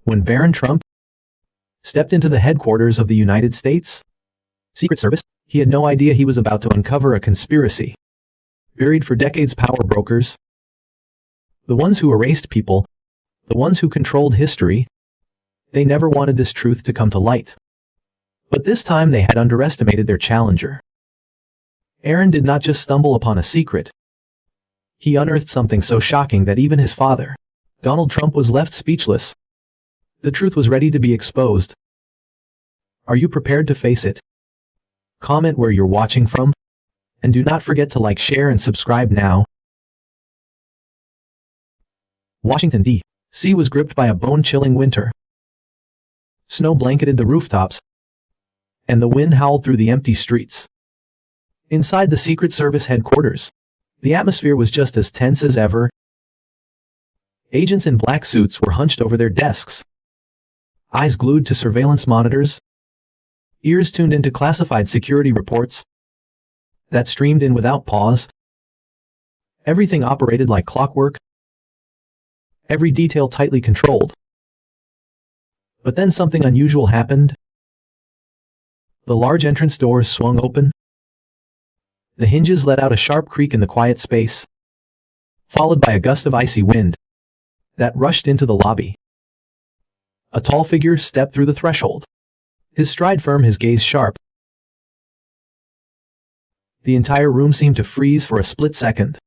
When Barron Trump stepped into the headquarters of the United States Secret Service, he had no idea he was about to uncover a conspiracy buried for decades. Power brokers, the ones who erased people, the ones who controlled history, they never wanted this truth to come to light. But this time they had underestimated their challenger. Aaron did not just stumble upon a secret. He unearthed something so shocking that even his father, Donald Trump, was left speechless. The truth was ready to be exposed. Are you prepared to face it? Comment where you're watching from, and do not forget to like, share, and subscribe now. Washington, D.C. was gripped by a bone-chilling winter. Snow blanketed the rooftops, and the wind howled through the empty streets. Inside the Secret Service headquarters, the atmosphere was just as tense as ever. Agents in black suits were hunched over their desks, eyes glued to surveillance monitors, ears tuned into classified security reports that streamed in without pause. Everything operated like clockwork, every detail tightly controlled. But then something unusual happened. The large entrance doors swung open. The hinges let out a sharp creak in the quiet space, followed by a gust of icy wind that rushed into the lobby. A tall figure stepped through the threshold, his stride firm, his gaze sharp. The entire room seemed to freeze for a split second,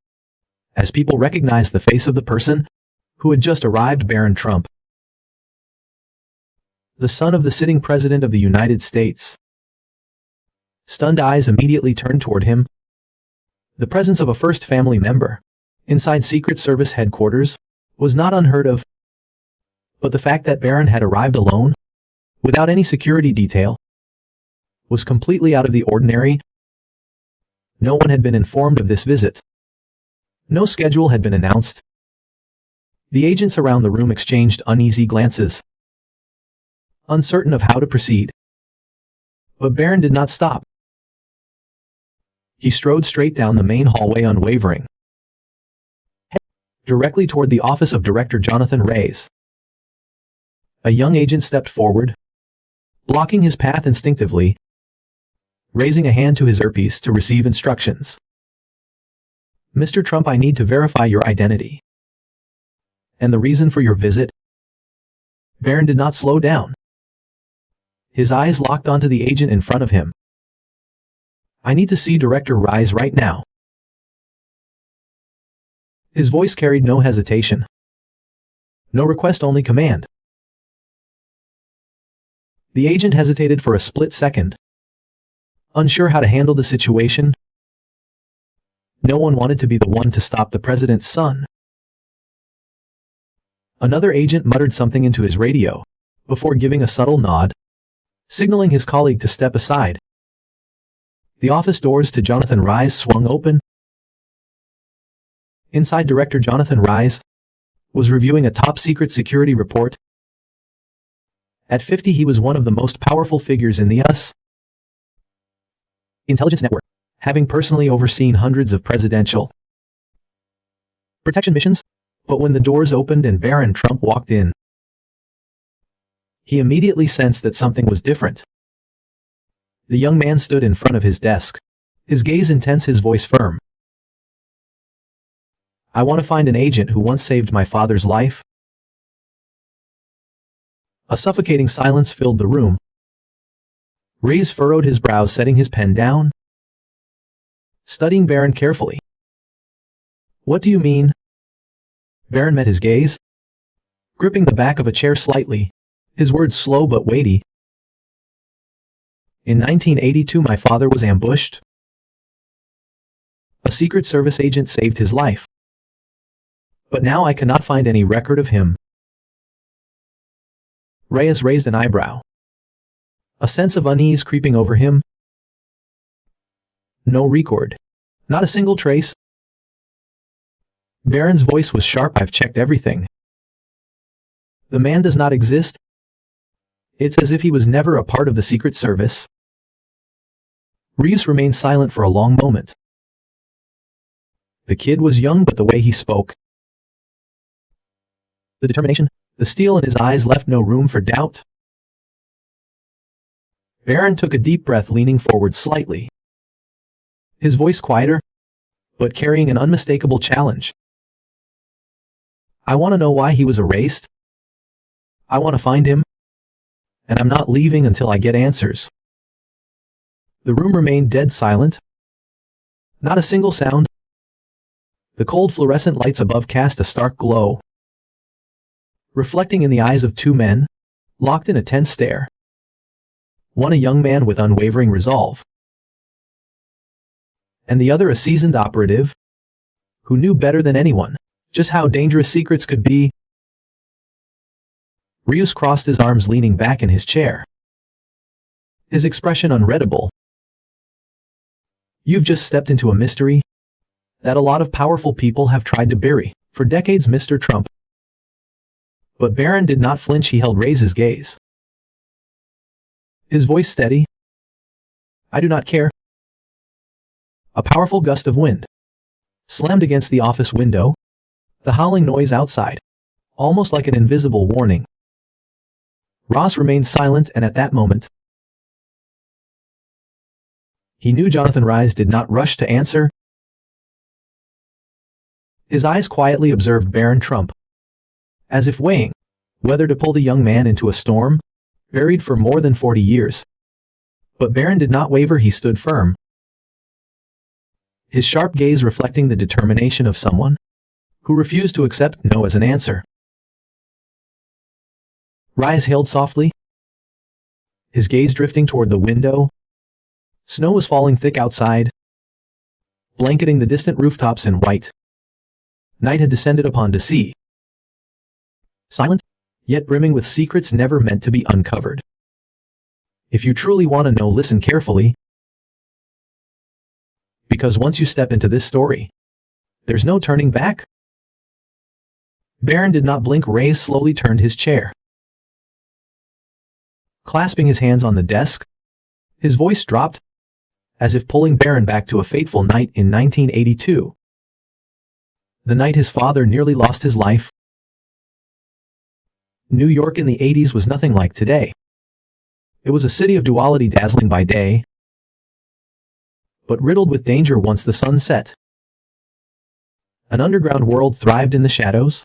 as people recognized the face of the person who had just arrived. Barron Trump, the son of the sitting President of the United States. Stunned eyes immediately turned toward him. The presence of a first family member inside Secret Service headquarters was not unheard of. But the fact that Barron had arrived alone, without any security detail, was completely out of the ordinary. No one had been informed of this visit. No schedule had been announced. The agents around the room exchanged uneasy glances, uncertain of how to proceed. But Barron did not stop. He strode straight down the main hallway, unwavering, directly toward the office of Director Jonathan Reyes. A young agent stepped forward, blocking his path instinctively, raising a hand to his earpiece to receive instructions. "Mr. Trump, I need to verify your identity and the reason for your visit." Barron did not slow down. His eyes locked onto the agent in front of him. "I need to see Director Reyes right now." His voice carried no hesitation. No request, only command. The agent hesitated for a split second, unsure how to handle the situation. No one wanted to be the one to stop the president's son. Another agent muttered something into his radio, before giving a subtle nod, signaling his colleague to step aside. The office doors to Jonathan Reyes swung open. Inside, Director Jonathan Reyes was reviewing a top-secret security report. At 50, he was one of the most powerful figures in the U.S. intelligence network, having personally overseen hundreds of presidential protection missions. But when the doors opened and Barron Trump walked in, he immediately sensed that something was different. The young man stood in front of his desk, his gaze intense, his voice firm. "I want to find an agent who once saved my father's life." A suffocating silence filled the room. Reyes furrowed his brows, setting his pen down, studying Barron carefully. "What do you mean?" Barron met his gaze, gripping the back of a chair slightly, his words slow but weighty. "In 1982, my father was ambushed. A Secret Service agent saved his life. But now I cannot find any record of him." Reyes raised an eyebrow, a sense of unease creeping over him. "No record. Not a single trace." Barron's voice was sharp. "I've checked everything. The man does not exist. It's as if he was never a part of the Secret Service." Reyes remained silent for a long moment. The kid was young, but the way he spoke, the determination, The steel in his eyes left no room for doubt. Barron took a deep breath, leaning forward slightly. His voice quieter, but carrying an unmistakable challenge. I want to know why he was erased. I want to find him. And I'm not leaving until I get answers. The room remained dead silent. Not a single sound. The cold fluorescent lights above cast a stark glow, reflecting in the eyes of two men, locked in a tense stare. One a young man with unwavering resolve, and the other a seasoned operative, who knew better than anyone just how dangerous secrets could be. Rios crossed his arms, leaning back in his chair, his expression unreadable. You've just stepped into a mystery that a lot of powerful people have tried to bury for decades, Mr. Trump. But Barron did not flinch. He held Ray's gaze, his voice steady. I do not care. A powerful gust of wind slammed against the office window, the howling noise outside, almost like an invisible warning. Ross remained silent, and at that moment, he knew Jonathan Rhys did not rush to answer. His eyes quietly observed Barron Trump, as if weighing whether to pull the young man into a storm buried for more than 40 years. But Barron did not waver. He stood firm, his sharp gaze reflecting the determination of someone who refused to accept no as an answer. Rhys hailed softly, his gaze drifting toward the window. Snow was falling thick outside, blanketing the distant rooftops in white. Night had descended upon the sea, silent, yet brimming with secrets never meant to be uncovered. If you truly want to know, listen carefully. Because once you step into this story, there's no turning back. Barron did not blink. Rhys slowly turned his chair, clasping his hands on the desk. His voice dropped, as if pulling Barron back to a fateful night in 1982. The night his father nearly lost his life. New York in the 80s was nothing like today. It was a city of duality, dazzling by day, but riddled with danger once the sun set. An underground world thrived in the shadows,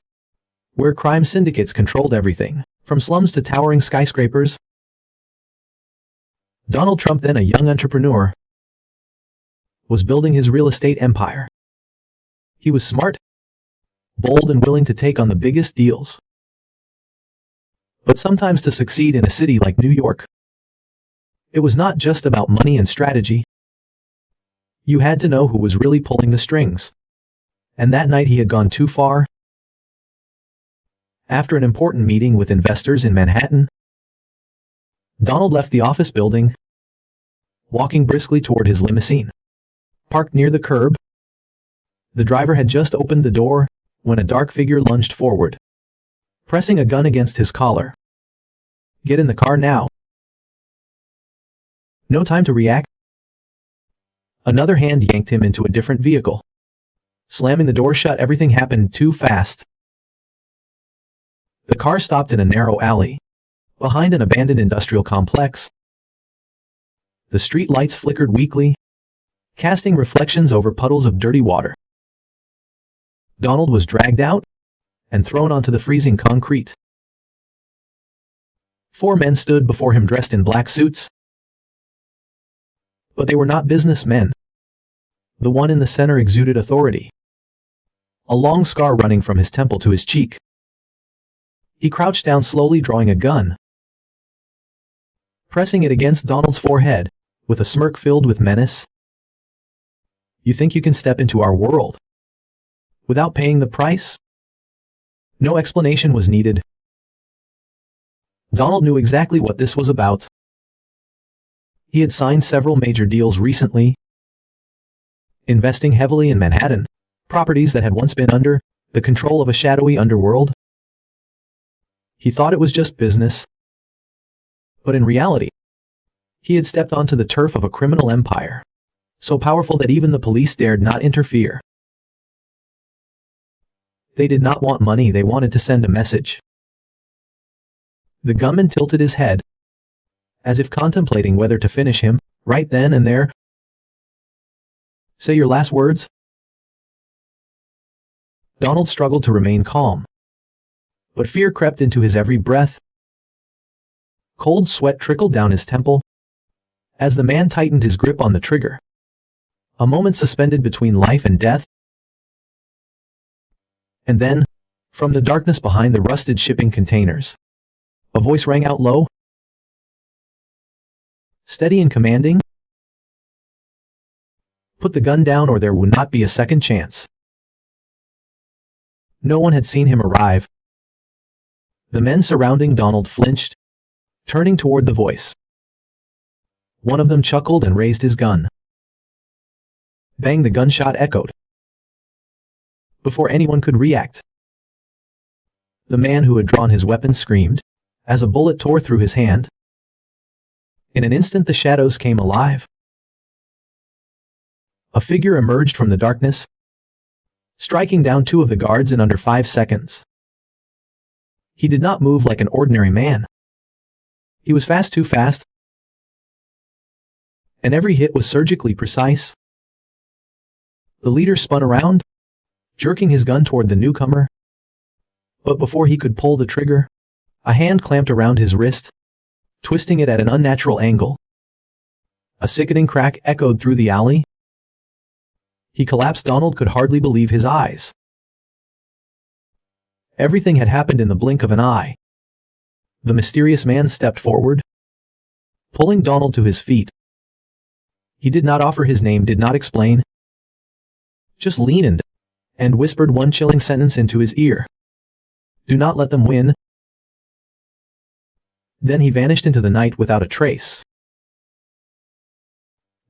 where crime syndicates controlled everything, from slums to towering skyscrapers. Donald Trump, then a young entrepreneur, was building his real estate empire. He was smart, bold, and willing to take on the biggest deals. But sometimes to succeed in a city like New York, it was not just about money and strategy. You had to know who was really pulling the strings. And that night he had gone too far. After an important meeting with investors in Manhattan, Donald left the office building, walking briskly toward his limousine, parked near the curb. The driver had just opened the door when a dark figure lunged forward, pressing a gun against his collar. Get in the car now. No time to react. Another hand yanked him into a different vehicle, slamming the door shut. Everything happened too fast. The car stopped in a narrow alley, behind an abandoned industrial complex. The street lights flickered weakly, casting reflections over puddles of dirty water. Donald was dragged out and thrown onto the freezing concrete. 4 men stood before him dressed in black suits. But they were not businessmen. The one in the center exuded authority, a long scar running from his temple to his cheek. He crouched down slowly, drawing a gun, pressing it against Donald's forehead, with a smirk filled with menace. You think you can step into our world without paying the price? No explanation was needed. Donald knew exactly what this was about. He had signed several major deals recently, investing heavily in Manhattan, properties that had once been under the control of a shadowy underworld. He thought it was just business, but in reality, he had stepped onto the turf of a criminal empire, so powerful that even the police dared not interfere. They did not want money, they wanted to send a message. The gunman tilted his head, as if contemplating whether to finish him, right then and there. "Say your last words." Donald struggled to remain calm, but fear crept into his every breath. Cold sweat trickled down his temple as the man tightened his grip on the trigger. A moment suspended between life and death. And then, from the darkness behind the rusted shipping containers, a voice rang out low, steady and commanding. "Put the gun down or there would not be a second chance." No one had seen him arrive. The men surrounding Donald flinched, turning toward the voice. One of them chuckled and raised his gun. Bang! The gunshot echoed. Before anyone could react, the man who had drawn his weapon screamed, as a bullet tore through his hand. In an instant the shadows came alive. A figure emerged from the darkness, striking down 2 of the guards in under 5 seconds. He did not move like an ordinary man. He was fast, too fast, and every hit was surgically precise. The leader spun around, jerking his gun toward the newcomer. But before he could pull the trigger, a hand clamped around his wrist, twisting it at an unnatural angle. A sickening crack echoed through the alley. He collapsed. Donald could hardly believe his eyes. Everything had happened in the blink of an eye. The mysterious man stepped forward, pulling Donald to his feet. He did not offer his name, did not explain, just leaned and whispered one chilling sentence into his ear. "Do not let them win." Then he vanished into the night without a trace.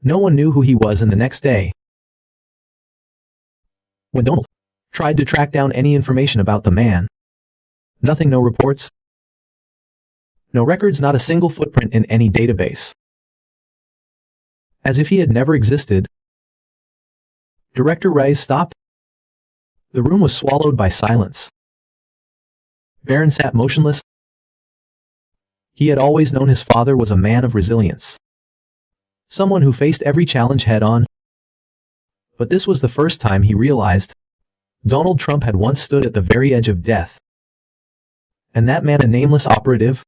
No one knew who he was, and the next day, when Donald tried to track down any information about the man, nothing, no reports, no records, not a single footprint in any database. As if he had never existed. Director Ray stopped. The room was swallowed by silence. Barron sat motionless. He had always known his father was a man of resilience, someone who faced every challenge head-on. But this was the first time he realized Donald Trump had once stood at the very edge of death. And that man, a nameless operative.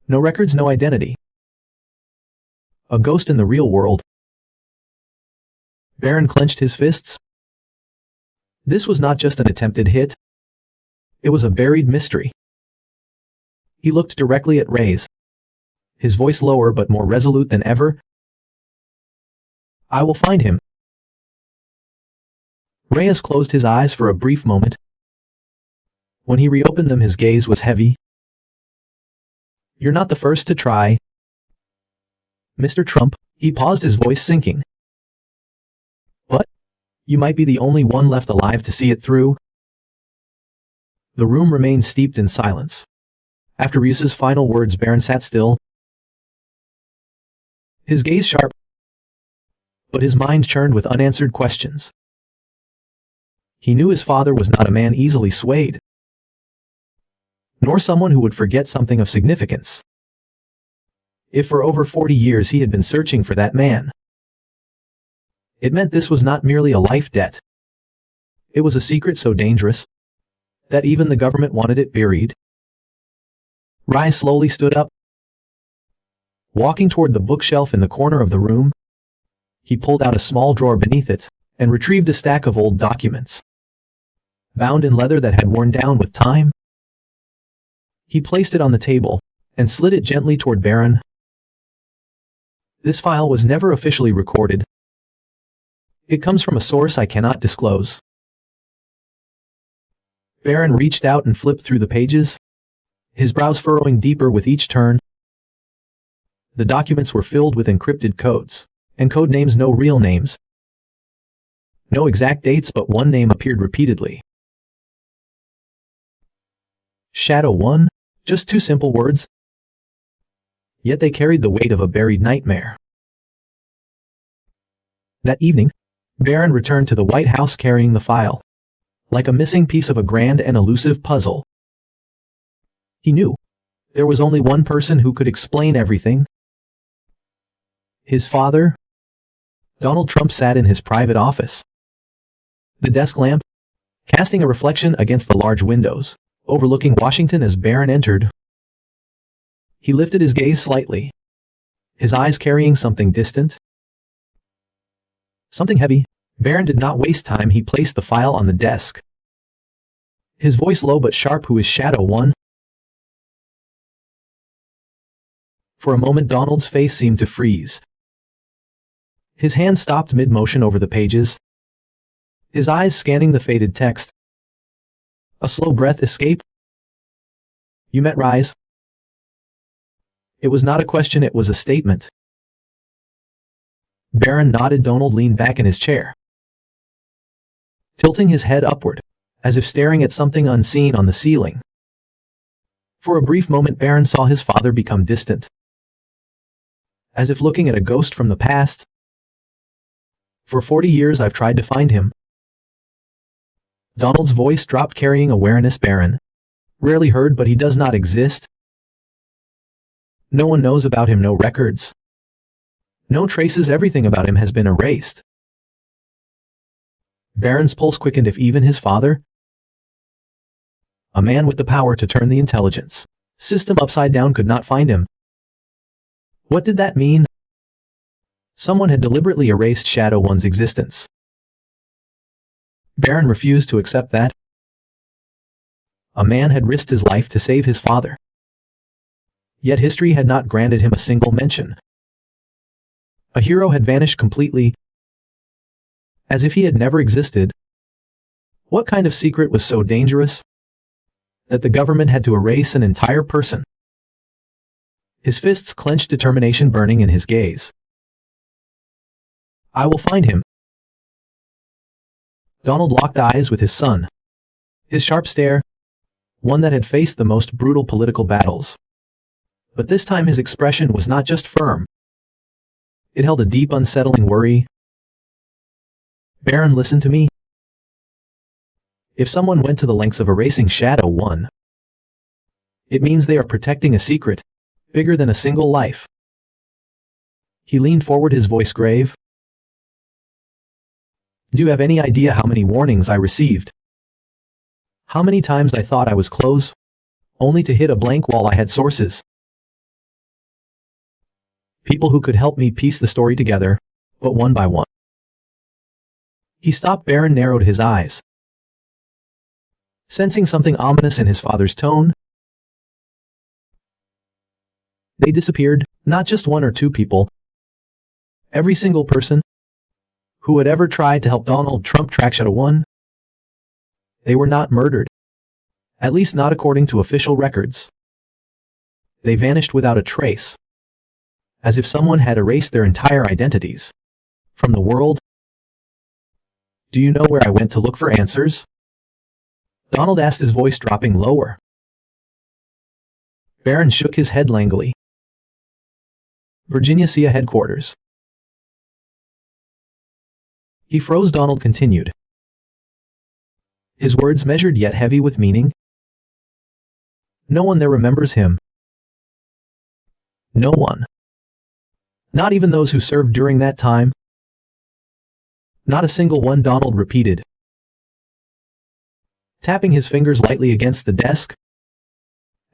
No records, no identity. A ghost in the real world. Barron clenched his fists. This was not just an attempted hit. It was a buried mystery. He looked directly at Reyes, his voice lower but more resolute than ever. "I will find him." Reyes closed his eyes for a brief moment. When he reopened them, his gaze was heavy. "You're not the first to try, Mr. Trump." He paused, his voice sinking. "But you might be the only one left alive to see it through." The room remained steeped in silence. After Reyes's final words, Barron sat still, his gaze sharp, but his mind churned with unanswered questions. He knew his father was not a man easily swayed, nor someone who would forget something of significance. If for over 40 years he had been searching for that man, it meant this was not merely a life debt. It was a secret so dangerous that even the government wanted it buried. Reyes slowly stood up. Walking toward the bookshelf in the corner of the room, he pulled out a small drawer beneath it and retrieved a stack of old documents, bound in leather that had worn down with time. He placed it on the table and slid it gently toward Barron. "This file was never officially recorded. It comes from a source I cannot disclose." Barron reached out and flipped through the pages, his brows furrowing deeper with each turn. The documents were filled with encrypted codes and code names, no real names, no exact dates, but one name appeared repeatedly. Shadow 1, just 2 simple words. Yet they carried the weight of a buried nightmare. That evening, Barron returned to the White House carrying the file, like a missing piece of a grand and elusive puzzle. He knew there was only one person who could explain everything. His father. Donald Trump sat in his private office. The desk lamp, casting a reflection against the large windows, overlooking Washington as Barron entered. He lifted his gaze slightly, his eyes carrying something distant, something heavy. Barron did not waste time. He placed the file on the desk. His voice low but sharp. "Who is Shadow One?" For a moment Donald's face seemed to freeze. His hand stopped mid-motion over the pages, his eyes scanning the faded text. A slow breath escaped. "You met Rise?" It was not a question, it was a statement. Barron nodded. Donald leaned back in his chair, tilting his head upward, as if staring at something unseen on the ceiling. For a brief moment Barron saw his father become distant, as if looking at a ghost from the past. "For 40 years I've tried to find him." Donald's voice dropped, carrying awareness. "Barron, rarely heard, but he does not exist. No one knows about him, no records, no traces. Everything about him has been erased." Barron's pulse quickened. If even his father, a man with the power to turn the intelligence system upside down, could not find him, what did that mean? Someone had deliberately erased Shadow One's existence. Barron refused to accept that. A man had risked his life to save his father. Yet history had not granted him a single mention. A hero had vanished completely, as if he had never existed. What kind of secret was so dangerous that the government had to erase an entire person? His fists clenched, determination burning in his gaze. "I will find him." Donald locked eyes with his son. His sharp stare, one that had faced the most brutal political battles. But this time his expression was not just firm. It held a deep, unsettling worry. "Barron, listen to me. If someone went to the lengths of erasing Shadow One, it means they are protecting a secret bigger than a single life." He leaned forward, his voice grave. "Do you have any idea how many warnings I received? How many times I thought I was close, only to hit a blank wall? I had sources, people who could help me piece the story together, but one by one." He stopped. Barron narrowed his eyes, sensing something ominous in his father's tone. "They disappeared, not just one or two people. Every single person who had ever tried to help Donald Trump track Shadow One. They were not murdered, at least not according to official records. They vanished without a trace, as if someone had erased their entire identities from the world." "Do you know where I went to look for answers?" Donald asked, his voice dropping lower. Barron shook his head languidly. "Virginia CIA headquarters." He froze. Donald continued, his words measured yet heavy with meaning. "No one there remembers him. No one. Not even those who served during that time. Not a single one," Donald repeated, tapping his fingers lightly against the desk.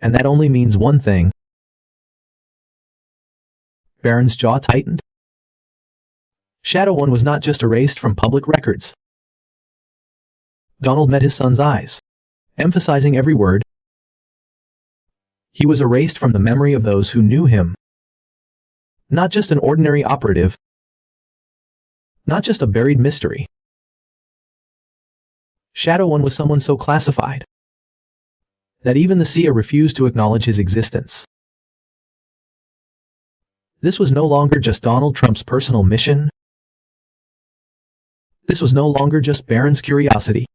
"And that only means one thing." Barron's jaw tightened. Shadow One was not just erased from public records. Donald met his son's eyes, emphasizing every word. He was erased from the memory of those who knew him. Not just an ordinary operative. Not just a buried mystery. Shadow One was someone so classified that even the CIA refused to acknowledge his existence. This was no longer just Donald Trump's personal mission. This was no longer just Barron's curiosity.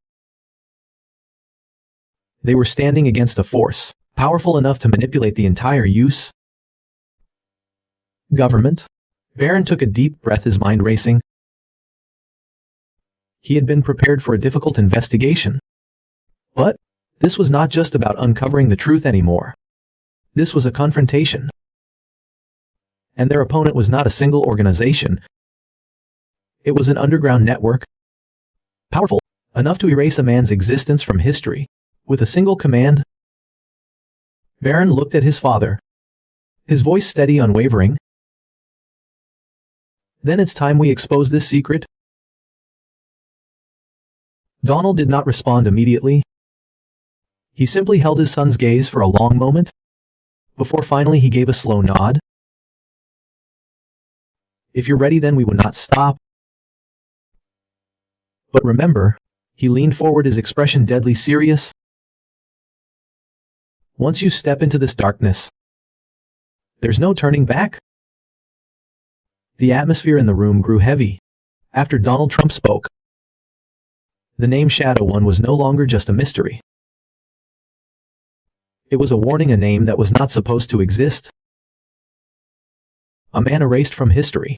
They were standing against a force powerful enough to manipulate the entire U.S. government. Barron took a deep breath, his mind racing. He had been prepared for a difficult investigation. But this was not just about uncovering the truth anymore. This was a confrontation. And their opponent was not a single organization. It was an underground network, powerful enough to erase a man's existence from history with a single command. Barron looked at his father, his voice steady, unwavering. Then it's time we expose this secret. Donald did not respond immediately. He simply held his son's gaze for a long moment, before finally he gave a slow nod. If you're ready, then we would not stop. But remember, he leaned forward, his expression deadly serious. Once you step into this darkness, there's no turning back. The atmosphere in the room grew heavy after Donald Trump spoke. The name Shadow One was no longer just a mystery. It was a warning, a name that was not supposed to exist. A man erased from history,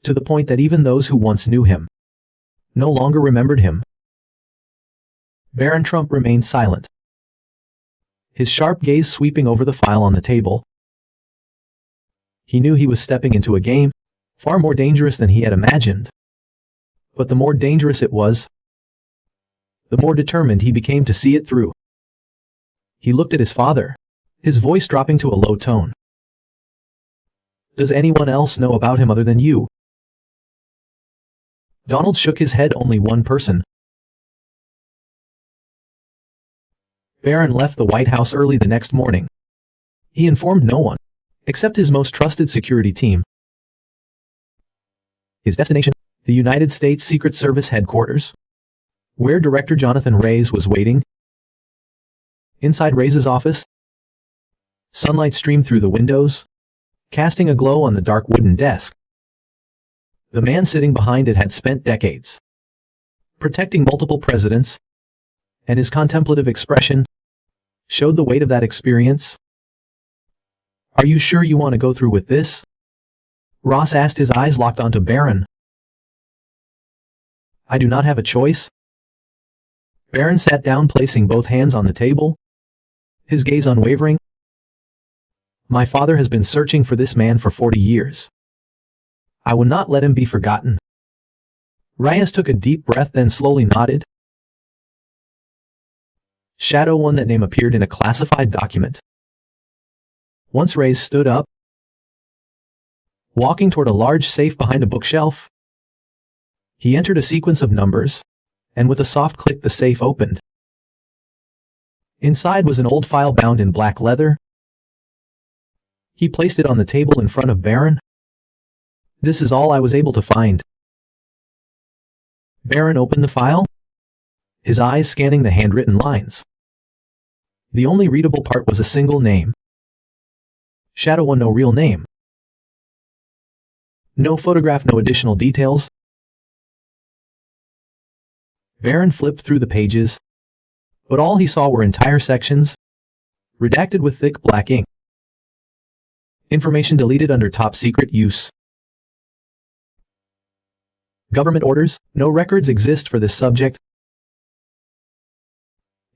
to the point that even those who once knew him no longer remembered him. Barron Trump remained silent, his sharp gaze sweeping over the file on the table. He knew he was stepping into a game far more dangerous than he had imagined. But the more dangerous it was, the more determined he became to see it through. He looked at his father, his voice dropping to a low tone. Does anyone else know about him other than you? Donald shook his head. Only one person. Barron left the White House early the next morning. He informed no one, except his most trusted security team. His destination, the United States Secret Service headquarters, where Director Jonathan Reyes was waiting. Inside Reyes' office, sunlight streamed through the windows, casting a glow on the dark wooden desk. The man sitting behind it had spent decades protecting multiple presidents, and his contemplative expression showed the weight of that experience. Are you sure you want to go through with this? Ross asked, his eyes locked onto Barron. I do not have a choice. Barron sat down, placing both hands on the table, his gaze unwavering. My father has been searching for this man for 40 years. I will not let him be forgotten. Reyes took a deep breath, then slowly nodded. Shadow One, that name appeared in a classified document. Once Reyes stood up, walking toward a large safe behind a bookshelf. He entered a sequence of numbers, and with a soft click the safe opened. Inside was an old file bound in black leather. He placed it on the table in front of Barron. This is all I was able to find. Barron opened the file, his eyes scanning the handwritten lines. The only readable part was a single name. Shadow One, no real name. No photograph, no additional details. Barron flipped through the pages, but all he saw were entire sections, redacted with thick black ink. Information deleted under top secret use. Government orders, no records exist for this subject.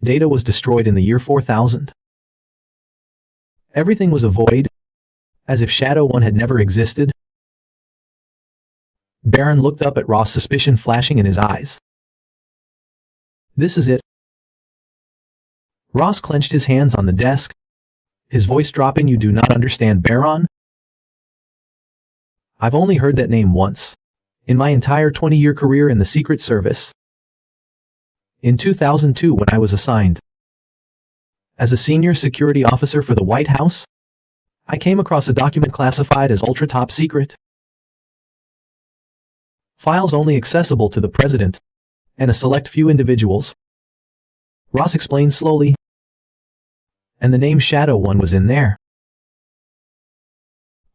Data was destroyed in the year 4000. Everything was a void, as if Shadow One had never existed. Barron looked up at Ross, suspicion flashing in his eyes. This is it. Ross clenched his hands on the desk, his voice dropping. You do not understand, Barron? I've only heard that name once, in my entire 20-year career in the Secret Service. In 2002, when I was assigned as a senior security officer for the White House, I came across a document classified as ultra top secret. Files only accessible to the president and a select few individuals. Ross explained slowly. And the name Shadow One was in there.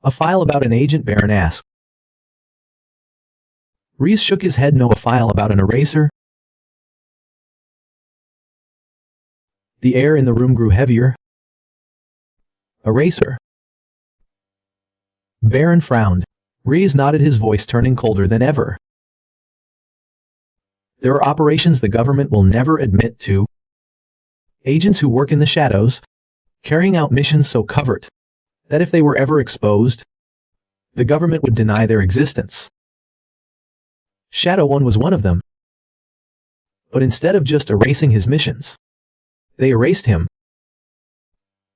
A file about an agent, Barron asked. Reese shook his head. No, a file about an eraser. The air in the room grew heavier. Eraser. Barron frowned. Reese nodded, his voice turning colder than ever. There are operations the government will never admit to. Agents who work in the shadows, carrying out missions so covert that if they were ever exposed, the government would deny their existence. Shadow 1 was one of them. But instead of just erasing his missions, they erased him.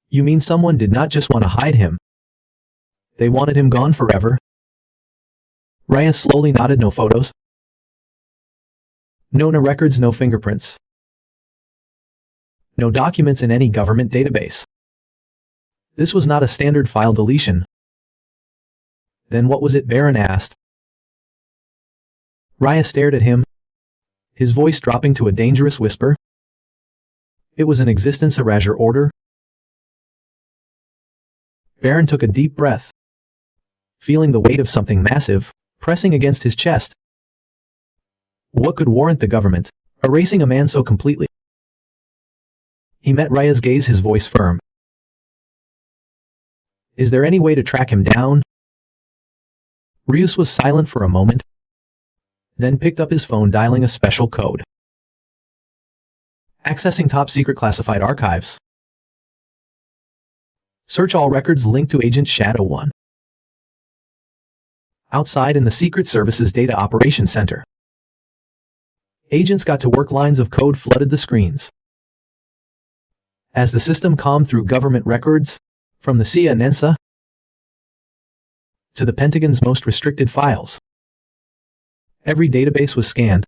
You mean someone did not just want to hide him? They wanted him gone forever? Raya slowly nodded. No photos? No records, no fingerprints. No documents in any government database. This was not a standard file deletion. Then what was it? Barron asked. Raya stared at him, his voice dropping to a dangerous whisper. It was an existence erasure order. Barron took a deep breath, feeling the weight of something massive pressing against his chest. What could warrant the government erasing a man so completely? He met Raya's gaze, his voice firm. Is there any way to track him down? Rius was silent for a moment, then picked up his phone, dialing a special code. Accessing top-secret classified archives. Search all records linked to Agent Shadow 1. Outside in the Secret Service's Data Operations Center, agents got to work. Lines of code flooded the screens. As the system combed through government records, from the CIA and NSA to the Pentagon's most restricted files, every database was scanned,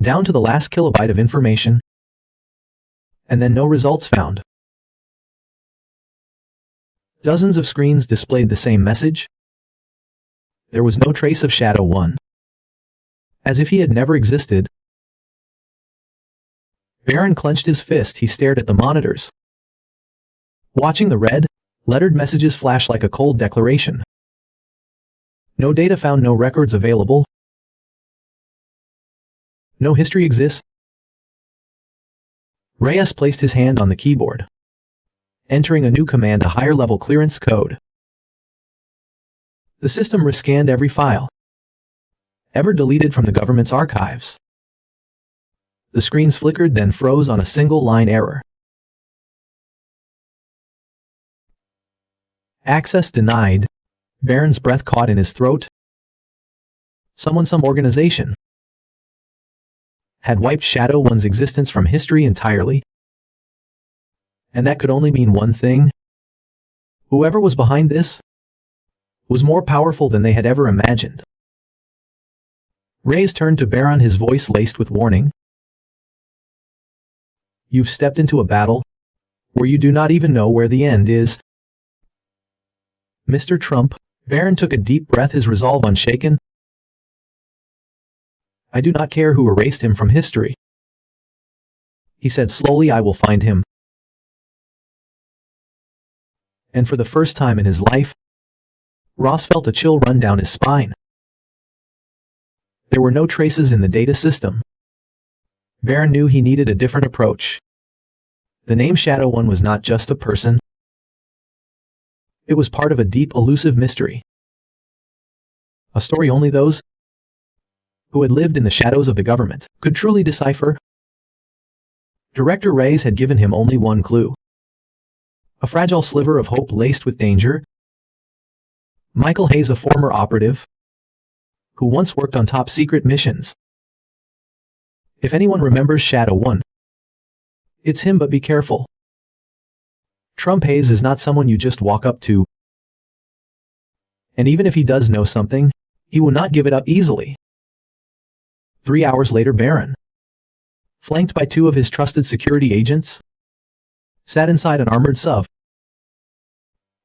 down to the last kilobyte of information, and then no results found. Dozens of screens displayed the same message. There was no trace of Shadow 1. As if he had never existed. Barron clenched his fist. He stared at the monitors, watching the red, lettered messages flash like a cold declaration. No data found, no records available. No history exists. Reyes placed his hand on the keyboard, entering a new command, a higher-level clearance code. The system rescanned every file ever deleted from the government's archives. The screens flickered, then froze on a single-line error. Access denied. Barron's breath caught in his throat. Some organization had wiped Shadow 1's existence from history entirely. And that could only mean one thing. Whoever was behind this was more powerful than they had ever imagined. Reyes turned to Barron, his voice laced with warning. You've stepped into a battle where you do not even know where the end is. Mr. Trump, Barron took a deep breath, his resolve unshaken. I do not care who erased him from history. He said slowly, I will find him. And for the first time in his life, Ross felt a chill run down his spine. There were no traces in the data system. Barron knew he needed a different approach. The name Shadow 1 was not just a person. It was part of a deep, elusive mystery. A story only those who had lived in the shadows of the government could truly decipher. Director Reyes had given him only one clue. A fragile sliver of hope laced with danger. Michael Hayes, a former operative who once worked on top-secret missions. If anyone remembers Shadow 1, it's him, but be careful. Trump Hayes is not someone you just walk up to. And even if he does know something, he will not give it up easily. 3 hours later, Barron, flanked by 2 of his trusted security agents, sat inside an armored SUV,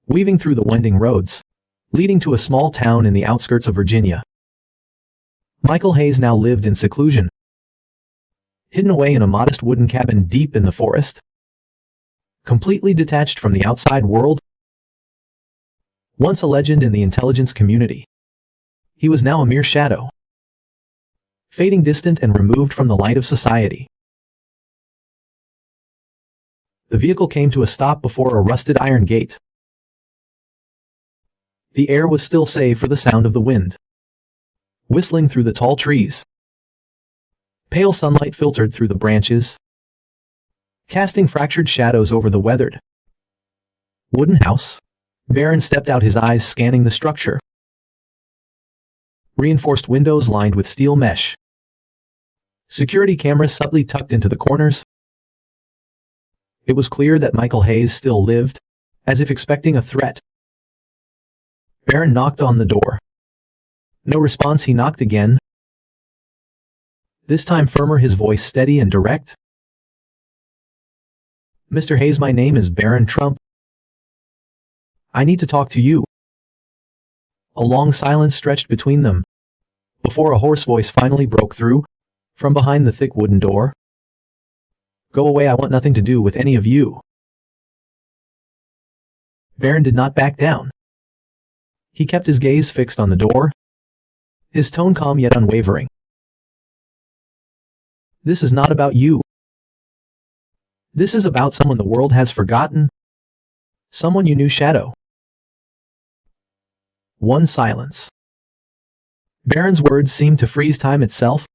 weaving through the winding roads leading to a small town in the outskirts of Virginia. Michael Hayes now lived in seclusion, hidden away in a modest wooden cabin deep in the forest, completely detached from the outside world. Once a legend in the intelligence community, he was now a mere shadow, fading distant and removed from the light of society. The vehicle came to a stop before a rusted iron gate. The air was still save for the sound of the wind whistling through the tall trees. Pale sunlight filtered through the branches, casting fractured shadows over the weathered, Wooden house. Barron stepped out, his eyes scanning the structure. Reinforced windows lined with steel mesh. Security cameras subtly tucked into the corners. It was clear that Michael Hayes still lived, as if expecting a threat. Barron knocked on the door. No response. He knocked again. This time firmer, his voice steady and direct. "Mr. Hayes, my name is Barron Trump. I need to talk to you." A long silence stretched between them, before a hoarse voice finally broke through, from behind the thick wooden door. "Go away, I want nothing to do with any of you." Barron did not back down. He kept his gaze fixed on the door, his tone calm yet unwavering. "This is not about you. This is about someone the world has forgotten. Someone you knew, Shadow." One silence. Barron's words seemed to freeze time itself.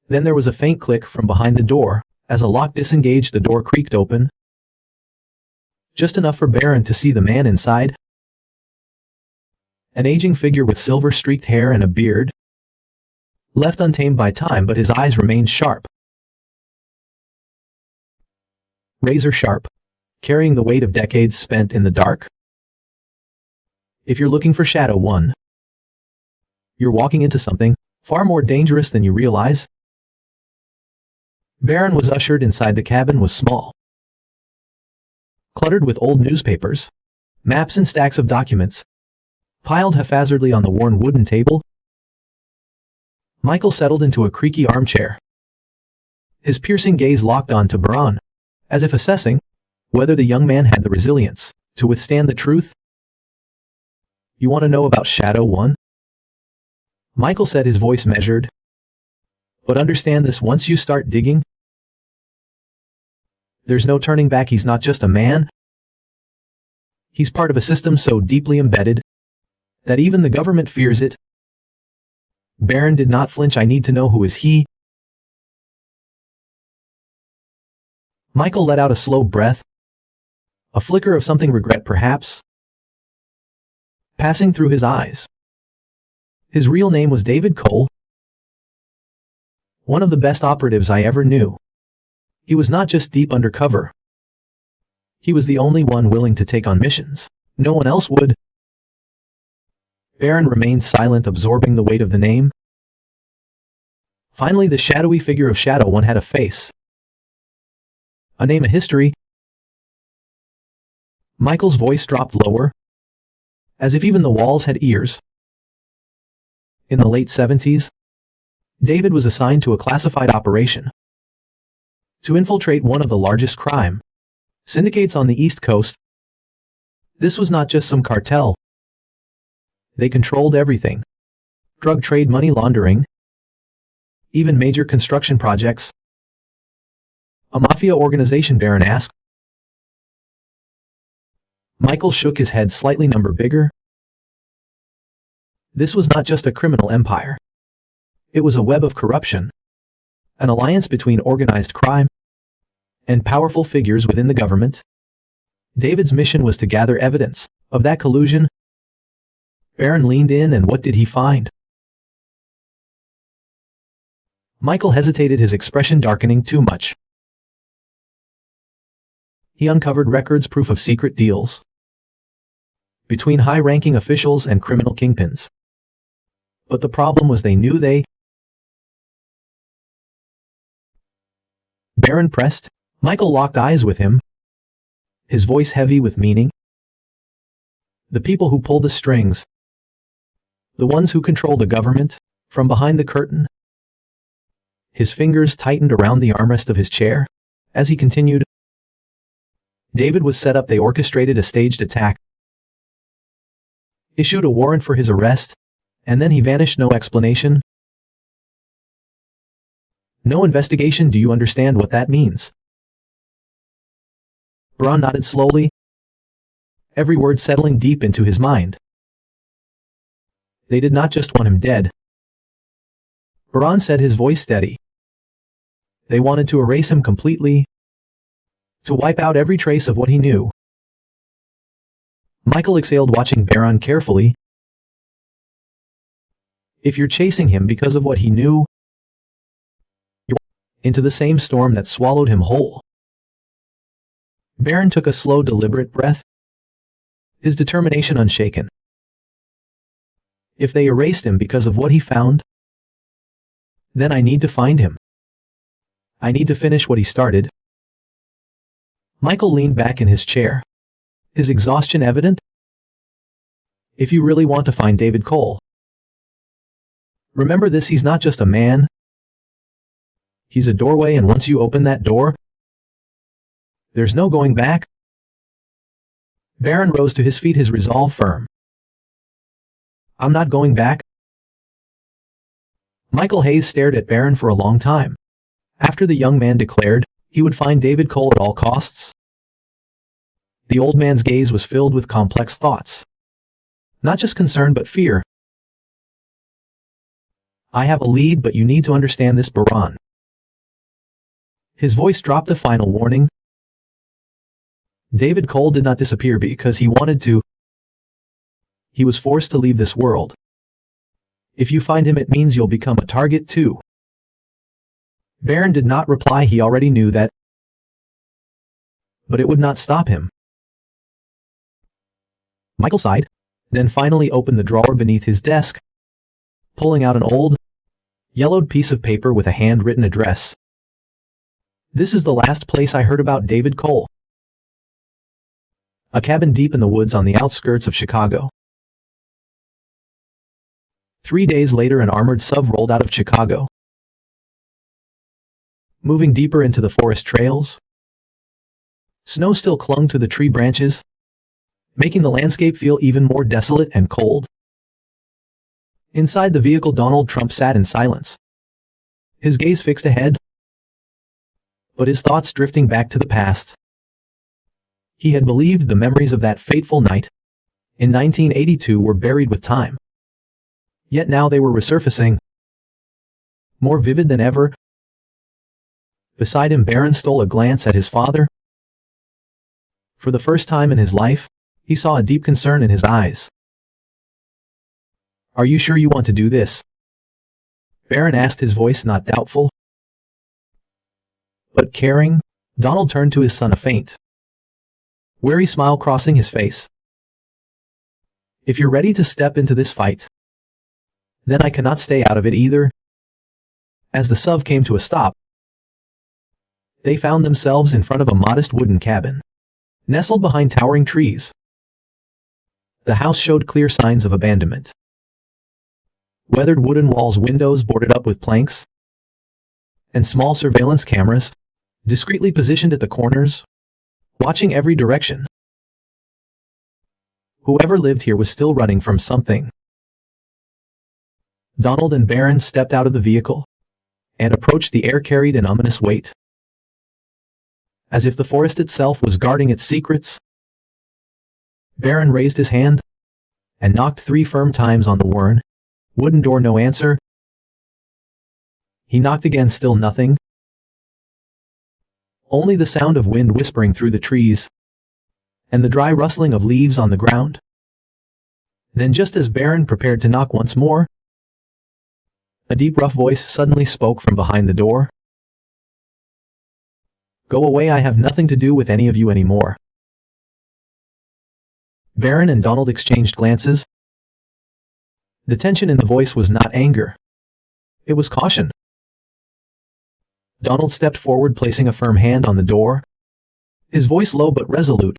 Then there was a faint click from behind the door, as a lock disengaged. The door creaked open. Just enough for Barron to see the man inside. An aging figure with silver-streaked hair and a beard. Left untamed by time, but his eyes remained sharp. Razor sharp, carrying the weight of decades spent in the dark. If you're looking for Shadow One, you're walking into something far more dangerous than you realize. Barron was ushered inside. The cabin was small, cluttered with old newspapers, maps and stacks of documents, piled haphazardly on the worn wooden table. Michael settled into a creaky armchair, his piercing gaze locked on to Barron, as if assessing whether the young man had the resilience to withstand the truth. "You want to know about Shadow One?" Michael said, his voice measured. "But understand this, once you start digging, there's no turning back. He's not just a man. He's part of a system so deeply embedded that even the government fears it." Barron did not flinch. "I need to know, who is he?" Michael let out a slow breath, a flicker of something, regret perhaps, passing through his eyes. His real name was David Cole, one of the best operatives I ever knew. He was not just deep undercover. He was the only one willing to take on missions no one else would. Barron remained silent, absorbing the weight of the name. Finally, the shadowy figure of Shadow One had a face, a name, a history. Michael's voice dropped lower, as if even the walls had ears. In the late 70s, David was assigned to a classified operation to infiltrate one of the largest crime syndicates on the East Coast. This was not just some cartel. They controlled everything: drug trade, money laundering, even major construction projects. "A mafia organization?" Barron asked. Michael shook his head slightly. "Number bigger. This was not just a criminal empire. It was a web of corruption, an alliance between organized crime and powerful figures within the government. David's mission was to gather evidence of that collusion." Barron leaned in. "And what did he find?" Michael hesitated, his expression darkening too much. He uncovered records, proof of secret deals between high-ranking officials and criminal kingpins. But the problem was, they knew they... Barron pressed. Michael locked eyes with him, his voice heavy with meaning. "The people who pull the strings, the ones who control the government from behind the curtain." His fingers tightened around the armrest of his chair as he continued. "David was set up. They orchestrated a staged attack, issued a warrant for his arrest, and then he vanished. No explanation, no investigation. Do you understand what that means?" Barron nodded slowly, every word settling deep into his mind. "They did not just want him dead," Barron said, his voice steady. "They wanted to erase him completely. to wipe out every trace of what he knew. Michael exhaled, watching Barron carefully. If you're chasing him because of what he knew, you're into the same storm that swallowed him whole. Barron took a slow, deliberate breath, his determination unshaken. If they erased him because of what he found, then I need to find him. I need to finish what he started. Michael leaned back in his chair, his exhaustion evident. If you really want to find David Cole, remember this: he's not just a man. He's a doorway, and once you open that door, there's no going back. Barron rose to his feet, his resolve firm. I'm not going back. Michael Hayes stared at Barron for a long time. After the young man declared he would find David Cole at all costs, the old man's gaze was filled with complex thoughts. Not just concern, but fear. I have a lead, but you need to understand this, Barron. His voice dropped a final warning. David Cole did not disappear because he wanted to. He was forced to leave this world. If you find him, it means you'll become a target too. Barron did not reply. He already knew that. But it would not stop him. Michael sighed, then finally opened the drawer beneath his desk, pulling out an old, yellowed piece of paper with a handwritten address. This is the last place I heard about David Cole. A cabin deep in the woods on the outskirts of Chicago. 3 days later, an armored sub rolled out of Chicago, moving deeper into the forest trails. Snow still clung to the tree branches, making the landscape feel even more desolate and cold. Inside the vehicle, Donald Trump sat in silence, his gaze fixed ahead, but his thoughts drifting back to the past. He had believed the memories of that fateful night in 1982 were buried with time. Yet now they were resurfacing, more vivid than ever. Beside him, Barron stole a glance at his father. For the first time in his life, he saw a deep concern in his eyes. Are you sure you want to do this? Barron asked, his voice not doubtful, but caring. Donald turned to his son, a faint, weary smile crossing his face. If you're ready to step into this fight, then I cannot stay out of it either. As the sub came to a stop, they found themselves in front of a modest wooden cabin, nestled behind towering trees. The house showed clear signs of abandonment. Weathered wooden walls, windows boarded up with planks, and small surveillance cameras, discreetly positioned at the corners, watching every direction. Whoever lived here was still running from something. Donald and Barron stepped out of the vehicle and approached. The air carried an ominous weight, as if the forest itself was guarding its secrets. Barron raised his hand and knocked 3 firm times on the worn, wooden door. No answer. He knocked again, still nothing. Only the sound of wind whispering through the trees and the dry rustling of leaves on the ground. Then, just as Barron prepared to knock once more, a deep, rough voice suddenly spoke from behind the door. Go away, I have nothing to do with any of you anymore. Barron and Donald exchanged glances. The tension in the voice was not anger. It was caution. Donald stepped forward, placing a firm hand on the door, his voice low but resolute.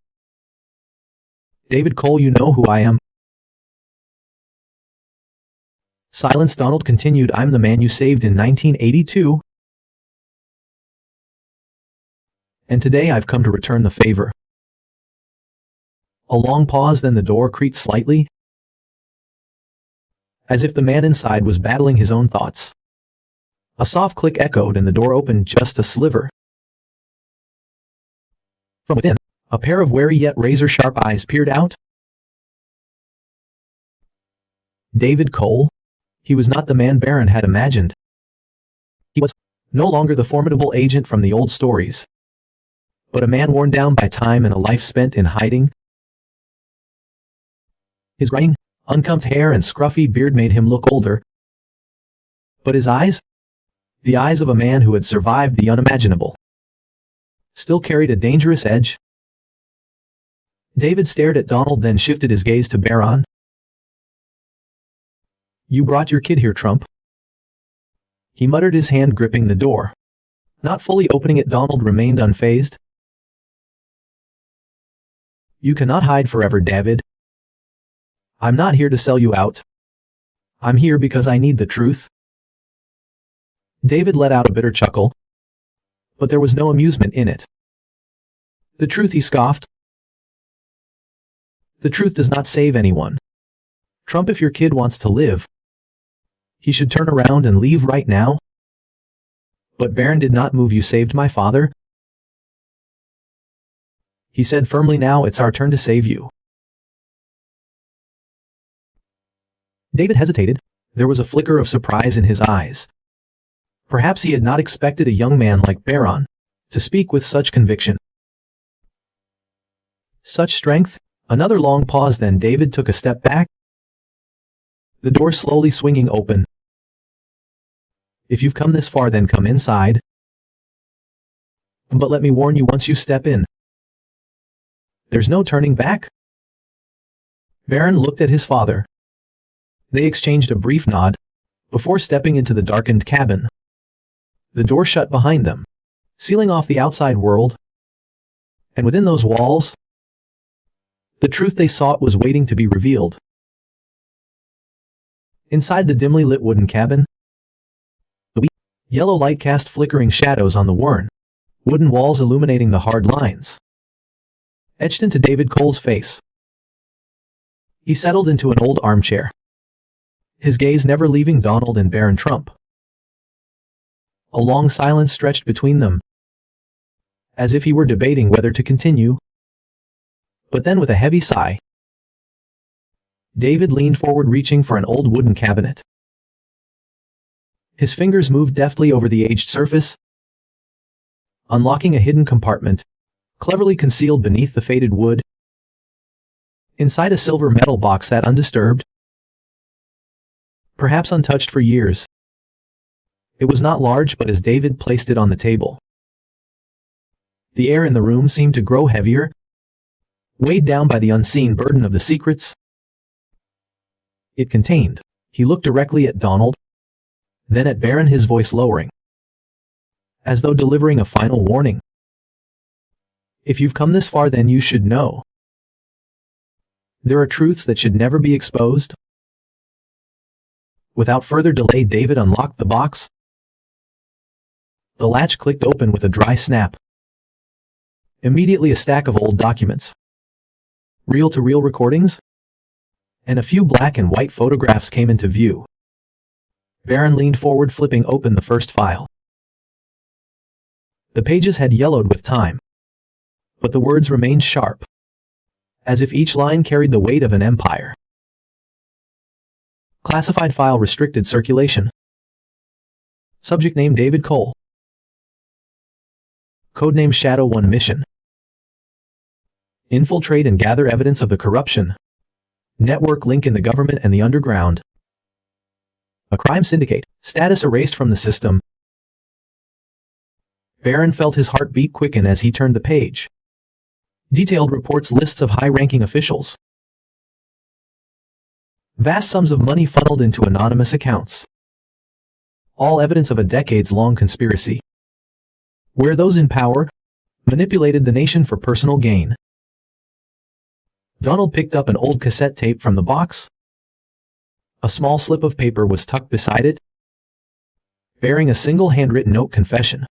David Cole, you know who I am. Silence. Donald continued, I'm the man you saved in 1982. And today I've come to return the favor. A long pause, then the door creaked slightly, as if the man inside was battling his own thoughts. A soft click echoed and the door opened just a sliver. From within, a pair of wary yet razor-sharp eyes peered out. David Cole? He was not the man Barron had imagined. He was no longer the formidable agent from the old stories, but a man worn down by time and a life spent in hiding. His graying, unkempt hair and scruffy beard made him look older. But his eyes? The eyes of a man who had survived the unimaginable, still carried a dangerous edge. David stared at Donald, then shifted his gaze to Barron. "You brought your kid here, Trump?" He muttered, his hand gripping the door. Not fully opening it, Donald remained unfazed. "You cannot hide forever, David. I'm not here to sell you out. I'm here because I need the truth." David let out a bitter chuckle, but there was no amusement in it. "The truth," he scoffed. "The truth does not save anyone. Trump, if your kid wants to live, he should turn around and leave right now." "But Barron did not move. You saved my father," he said firmly. "Now it's our turn to save you." David hesitated. There was a flicker of surprise in his eyes. Perhaps he had not expected a young man like Barron to speak with such conviction, such strength. Another long pause, then David took a step back, the door slowly swinging open. "If you've come this far, then come inside. But let me warn you, once you step in, there's no turning back." Barron looked at his father. They exchanged a brief nod before stepping into the darkened cabin. The door shut behind them, sealing off the outside world. And within those walls, the truth they sought was waiting to be revealed. Inside the dimly lit wooden cabin, the weak, yellow light cast flickering shadows on the worn, wooden walls, illuminating the hard lines etched into David Cole's face. He settled into an old armchair, his gaze never leaving Donald and Barron Trump. A long silence stretched between them, as if he were debating whether to continue. But then, with a heavy sigh, David leaned forward, reaching for an old wooden cabinet. His fingers moved deftly over the aged surface, unlocking a hidden compartment, cleverly concealed beneath the faded wood. Inside, a silver metal box sat undisturbed, perhaps untouched for years. It was not large, but as David placed it on the table, the air in the room seemed to grow heavier, weighed down by the unseen burden of the secrets it contained. He looked directly at Donald, then at Barron, his voice lowering, as though delivering a final warning. "If you've come this far, then you should know. There are truths that should never be exposed." Without further delay, David unlocked the box. The latch clicked open with a dry snap. Immediately, a stack of old documents, reel-to-reel recordings, and a few black and white photographs came into view. Barron leaned forward, flipping open the first file. The pages had yellowed with time, but the words remained sharp, as if each line carried the weight of an empire. Classified file, restricted circulation. Subject name David Cole. Codename Shadow 1 mission. Infiltrate and gather evidence of the corruption network link in the government and the underground. A crime syndicate. Status erased from the system. Barron felt his heartbeat quicken as he turned the page. Detailed reports, lists of high-ranking officials. Vast sums of money funneled into anonymous accounts. All evidence of a decades-long conspiracy, where those in power manipulated the nation for personal gain. Donald picked up an old cassette tape from the box. A small slip of paper was tucked beside it, bearing a single handwritten note: confession.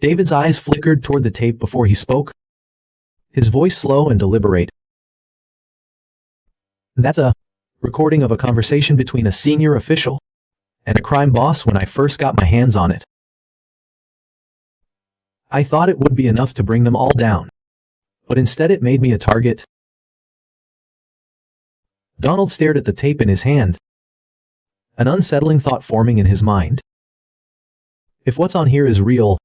David's eyes flickered toward the tape before he spoke, his voice slow and deliberate. "That's a recording of a conversation between a senior official and a crime boss. When I first got my hands on it, I thought it would be enough to bring them all down, but instead it made me a target." Donald stared at the tape in his hand, an unsettling thought forming in his mind. If what's on here is real,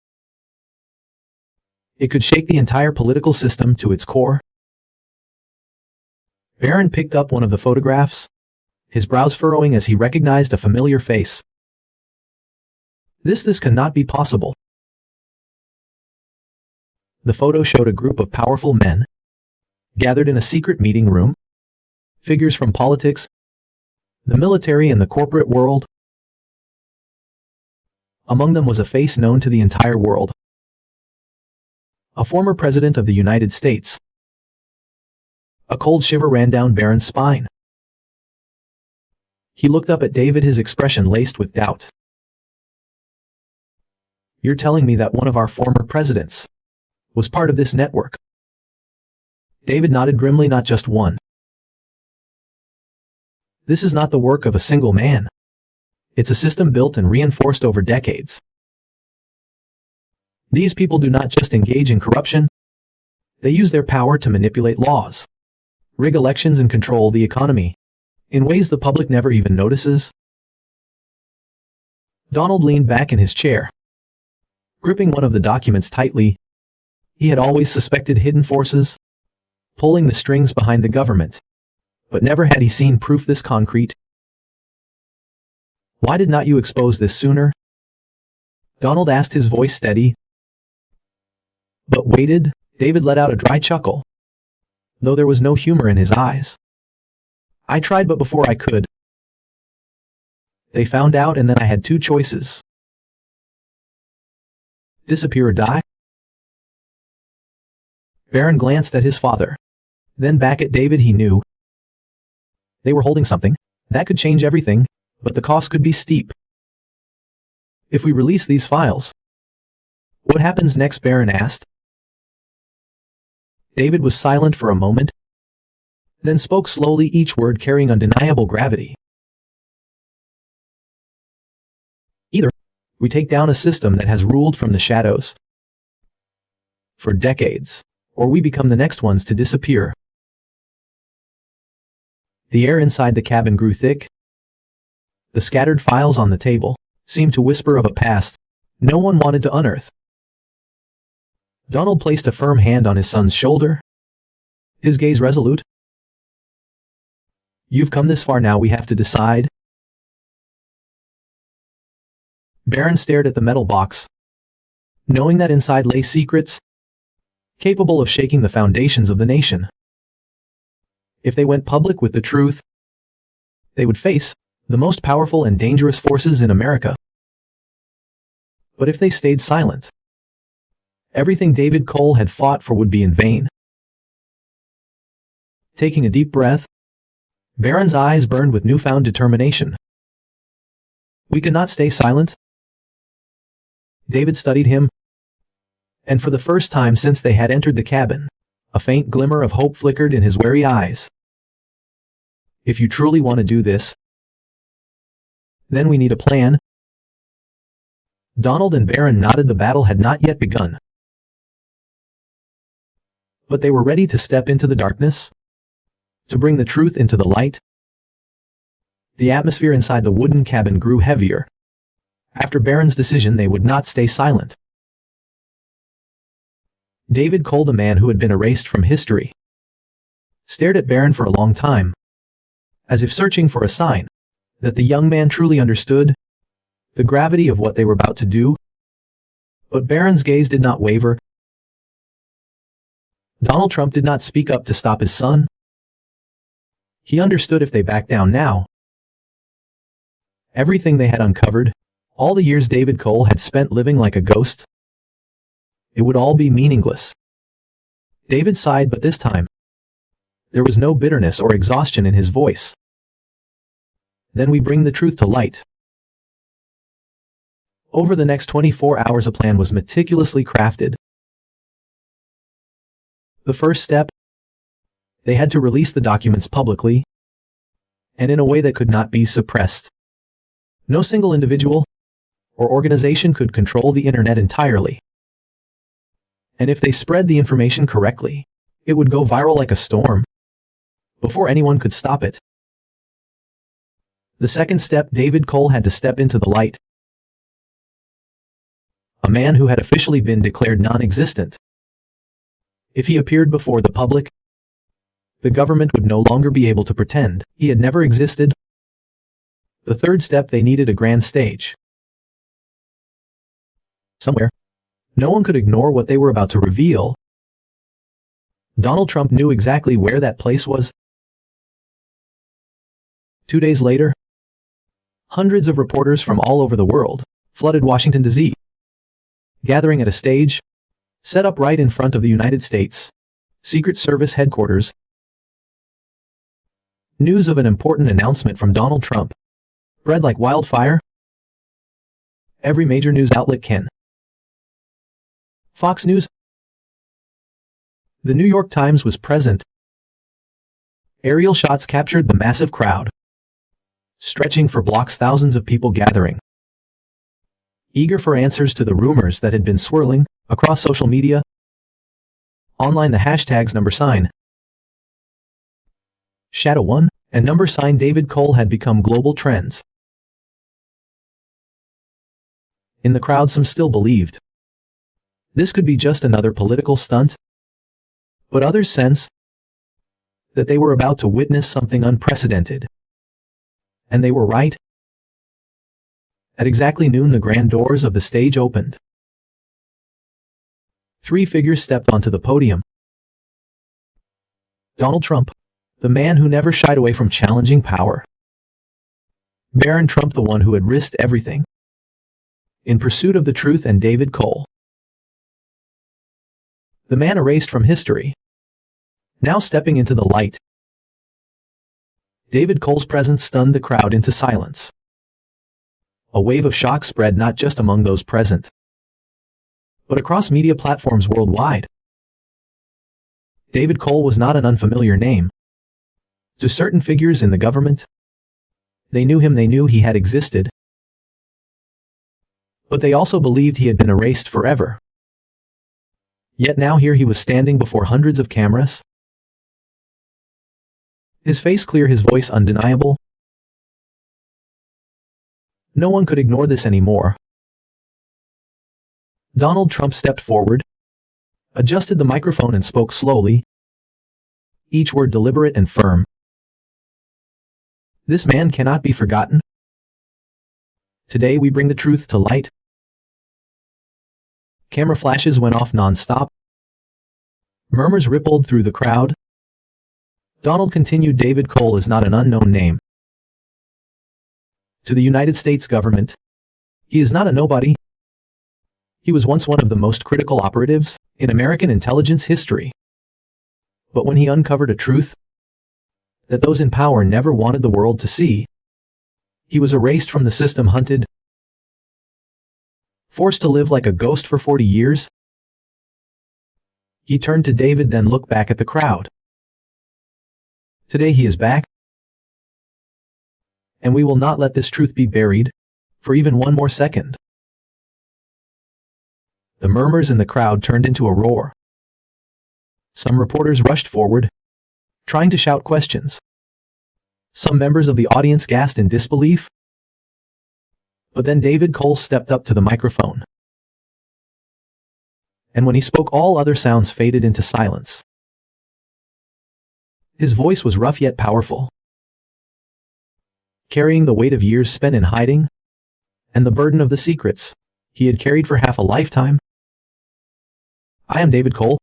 It could shake the entire political system to its core. Barron picked up one of the photographs, his brows furrowing as he recognized a familiar face. This cannot be possible. The photo showed a group of powerful men, gathered in a secret meeting room, figures from politics, the military and the corporate world. Among them was a face known to the entire world. A former president of the United States. A cold shiver ran down Barron's spine. He looked up at David, his expression laced with doubt. "You're telling me that one of our former presidents was part of this network?" David nodded grimly. "Not just one. This is not the work of a single man. It's a system built and reinforced over decades. These people do not just engage in corruption. They use their power to manipulate laws, rig elections, and control the economy in ways the public never even notices." Donald leaned back in his chair, gripping one of the documents tightly. He had always suspected hidden forces pulling the strings behind the government, but never had he seen proof this concrete. "Why did not you expose this sooner?" Donald asked, his voice steady. "But waited?" David let out a dry chuckle, though there was no humor in his eyes. "I tried, but before I could, they found out, and then I had two choices. Disappear or die." Barron glanced at his father, then back at David. He knew they were holding something that could change everything, but the cost could be steep. "If we release these files, what happens next?" Barron asked. David was silent for a moment, then spoke slowly, each word carrying undeniable gravity. "Either we take down a system that has ruled from the shadows for decades, or we become the next ones to disappear." The air inside the cabin grew thick. The scattered files on the table seemed to whisper of a past no one wanted to unearth. Donald placed a firm hand on his son's shoulder, his gaze resolute. "You've come this far now. We have to decide." Barron stared at the metal box, knowing that inside lay secrets capable of shaking the foundations of the nation. If they went public with the truth, they would face the most powerful and dangerous forces in America. But if they stayed silent, everything David Cole had fought for would be in vain. Taking a deep breath, Barron's eyes burned with newfound determination. "We could not stay silent." David studied him, and for the first time since they had entered the cabin, a faint glimmer of hope flickered in his wary eyes. "If you truly want to do this, then we need a plan." Donald and Barron nodded. The battle had not yet begun, but they were ready to step into the darkness, to bring the truth into the light. The atmosphere inside the wooden cabin grew heavier. After Barron's decision, they would not stay silent. David Cole, the man who had been erased from history, stared at Barron for a long time, as if searching for a sign that the young man truly understood the gravity of what they were about to do. But Barron's gaze did not waver. Donald Trump did not speak up to stop his son. He understood if they backed down now, everything they had uncovered, all the years David Cole had spent living like a ghost, it would all be meaningless. David sighed, but this time, there was no bitterness or exhaustion in his voice. "Then we bring the truth to light." Over the next 24 hours, a plan was meticulously crafted. The first step, they had to release the documents publicly, and in a way that could not be suppressed. No single individual or organization could control the internet entirely. And if they spread the information correctly, it would go viral like a storm, before anyone could stop it. The second step, David Cole had to step into the light. A man who had officially been declared non-existent If he appeared before the public, the government would no longer be able to pretend he had never existed. The third step, they needed a grand stage. Somewhere. No one could ignore what they were about to reveal. Donald Trump knew exactly where that place was. 2 days later, hundreds of reporters from all over the world flooded Washington, D.C., gathering at a stage set up right in front of the United States Secret Service headquarters. News of an important announcement from Donald Trump spread like wildfire. Every major news outlet can. Fox News. The New York Times was present. Aerial shots captured the massive crowd, stretching for blocks, thousands of people gathering, eager for answers to the rumors that had been swirling across social media. Online, the hashtags #Shadow1 and #David Cole had become global trends. In the crowd, some still believed this could be just another political stunt, but others sensed that they were about to witness something unprecedented. And they were right. At exactly noon, the grand doors of the stage opened. 3 figures stepped onto the podium. Donald Trump, the man who never shied away from challenging power. Barron Trump, the one who had risked everything in pursuit of the truth, and David Cole, the man erased from history, now stepping into the light. David Cole's presence stunned the crowd into silence. A wave of shock spread not just among those present, but across media platforms worldwide. David Cole was not an unfamiliar name to certain figures in the government. They knew him, they knew he had existed, but they also believed he had been erased forever. Yet now here he was standing before hundreds of cameras. His face clear, his voice undeniable. No one could ignore this anymore. Donald Trump stepped forward, adjusted the microphone and spoke slowly, each word deliberate and firm. This man cannot be forgotten. Today we bring the truth to light. Camera flashes went off non-stop. Murmurs rippled through the crowd. Donald continued, David Cole is not an unknown name to the United States government. He is not a nobody. He was once one of the most critical operatives in American intelligence history. But when he uncovered a truth that those in power never wanted the world to see, he was erased from the system, hunted, forced to live like a ghost for 40 years. He turned to David, then looked back at the crowd. Today he is back, and we will not let this truth be buried for even one more second. The murmurs in the crowd turned into a roar. Some reporters rushed forward, trying to shout questions. Some members of the audience gasped in disbelief. But then David Cole stepped up to the microphone. And when he spoke, all other sounds faded into silence. His voice was rough yet powerful, carrying the weight of years spent in hiding, and the burden of the secrets he had carried for half a lifetime. I am David Cole.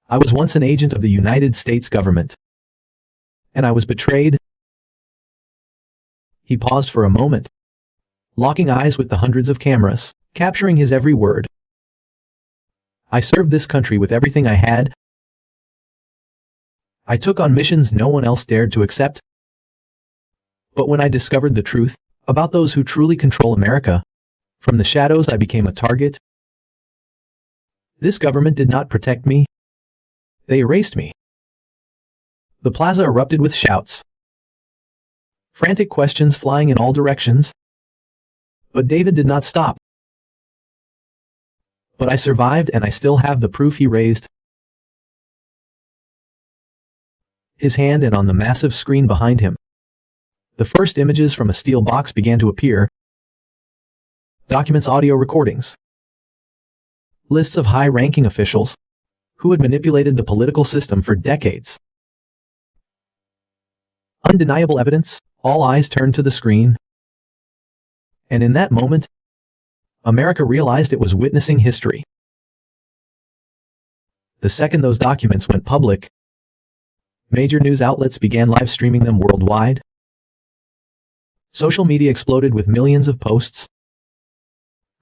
I was once an agent of the United States government, and I was betrayed. He paused for a moment, locking eyes with the hundreds of cameras, capturing his every word. I served this country with everything I had. I took on missions no one else dared to accept. But when I discovered the truth about those who truly control America, from the shadows I became a target. This government did not protect me. They erased me. The plaza erupted with shouts, frantic questions flying in all directions. But David did not stop. But I survived, and I still have the proof. He raised his hand, and on the massive screen behind him, the first images from a steel box began to appear. Documents, audio recordings, lists of high-ranking officials, who had manipulated the political system for decades. Undeniable evidence, all eyes turned to the screen. And in that moment, America realized it was witnessing history. The second those documents went public, major news outlets began live streaming them worldwide. Social media exploded with millions of posts,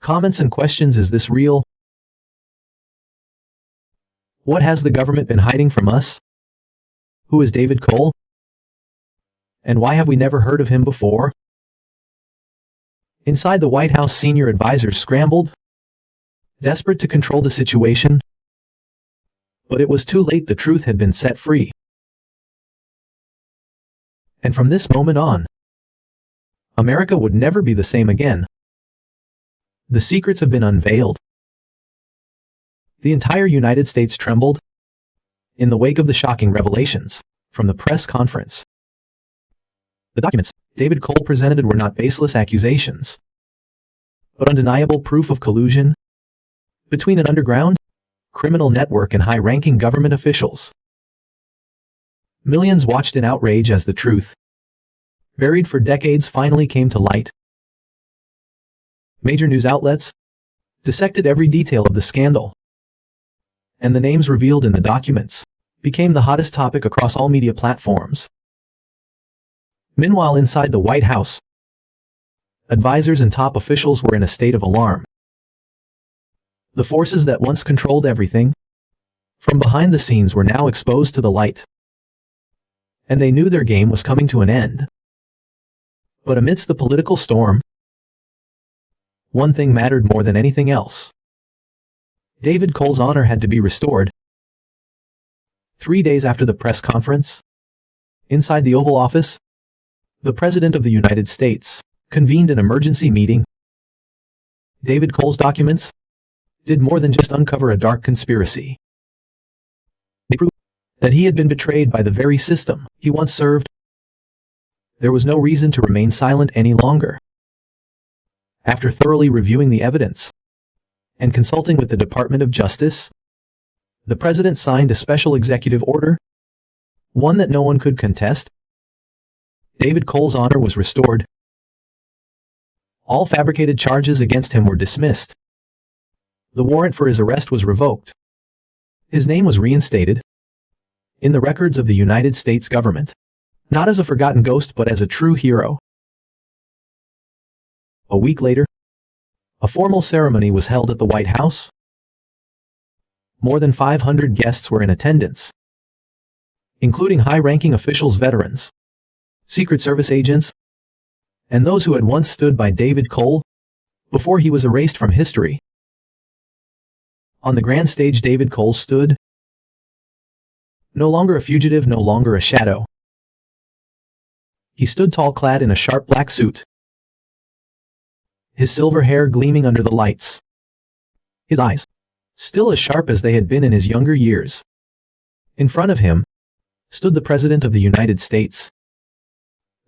comments and questions. Is this real? What has the government been hiding from us? Who is David Cole? And why have we never heard of him before? Inside the White House, senior advisors scrambled, desperate to control the situation. But it was too late. The truth had been set free. And from this moment on, America would never be the same again. The secrets have been unveiled. The entire United States trembled in the wake of the shocking revelations from the press conference. The documents David Cole presented were not baseless accusations, but undeniable proof of collusion between an underground criminal network and high-ranking government officials. Millions watched in outrage as the truth, buried for decades, finally came to light. Major news outlets dissected every detail of the scandal, and the names revealed in the documents became the hottest topic across all media platforms. Meanwhile, inside the White House, advisors and top officials were in a state of alarm. The forces that once controlled everything from behind the scenes were now exposed to the light, and they knew their game was coming to an end. But amidst the political storm, one thing mattered more than anything else. David Cole's honor had to be restored. 3 days after the press conference, inside the Oval Office, the President of the United States convened an emergency meeting. David Cole's documents did more than just uncover a dark conspiracy. They proved that he had been betrayed by the very system he once served. There was no reason to remain silent any longer. After thoroughly reviewing the evidence and consulting with the Department of Justice, the President signed a special executive order, one that no one could contest. David Cole's honor was restored. All fabricated charges against him were dismissed. The warrant for his arrest was revoked. His name was reinstated in the records of the United States government, not as a forgotten ghost but as a true hero. A week later, a formal ceremony was held at the White House. More than 500 guests were in attendance, including high-ranking officials, veterans, Secret Service agents, and those who had once stood by David Cole before he was erased from history. On the grand stage, David Cole stood, no longer a fugitive, no longer a shadow. He stood tall, clad in a sharp black suit, his silver hair gleaming under the lights, his eyes still as sharp as they had been in his younger years. In front of him stood the President of the United States.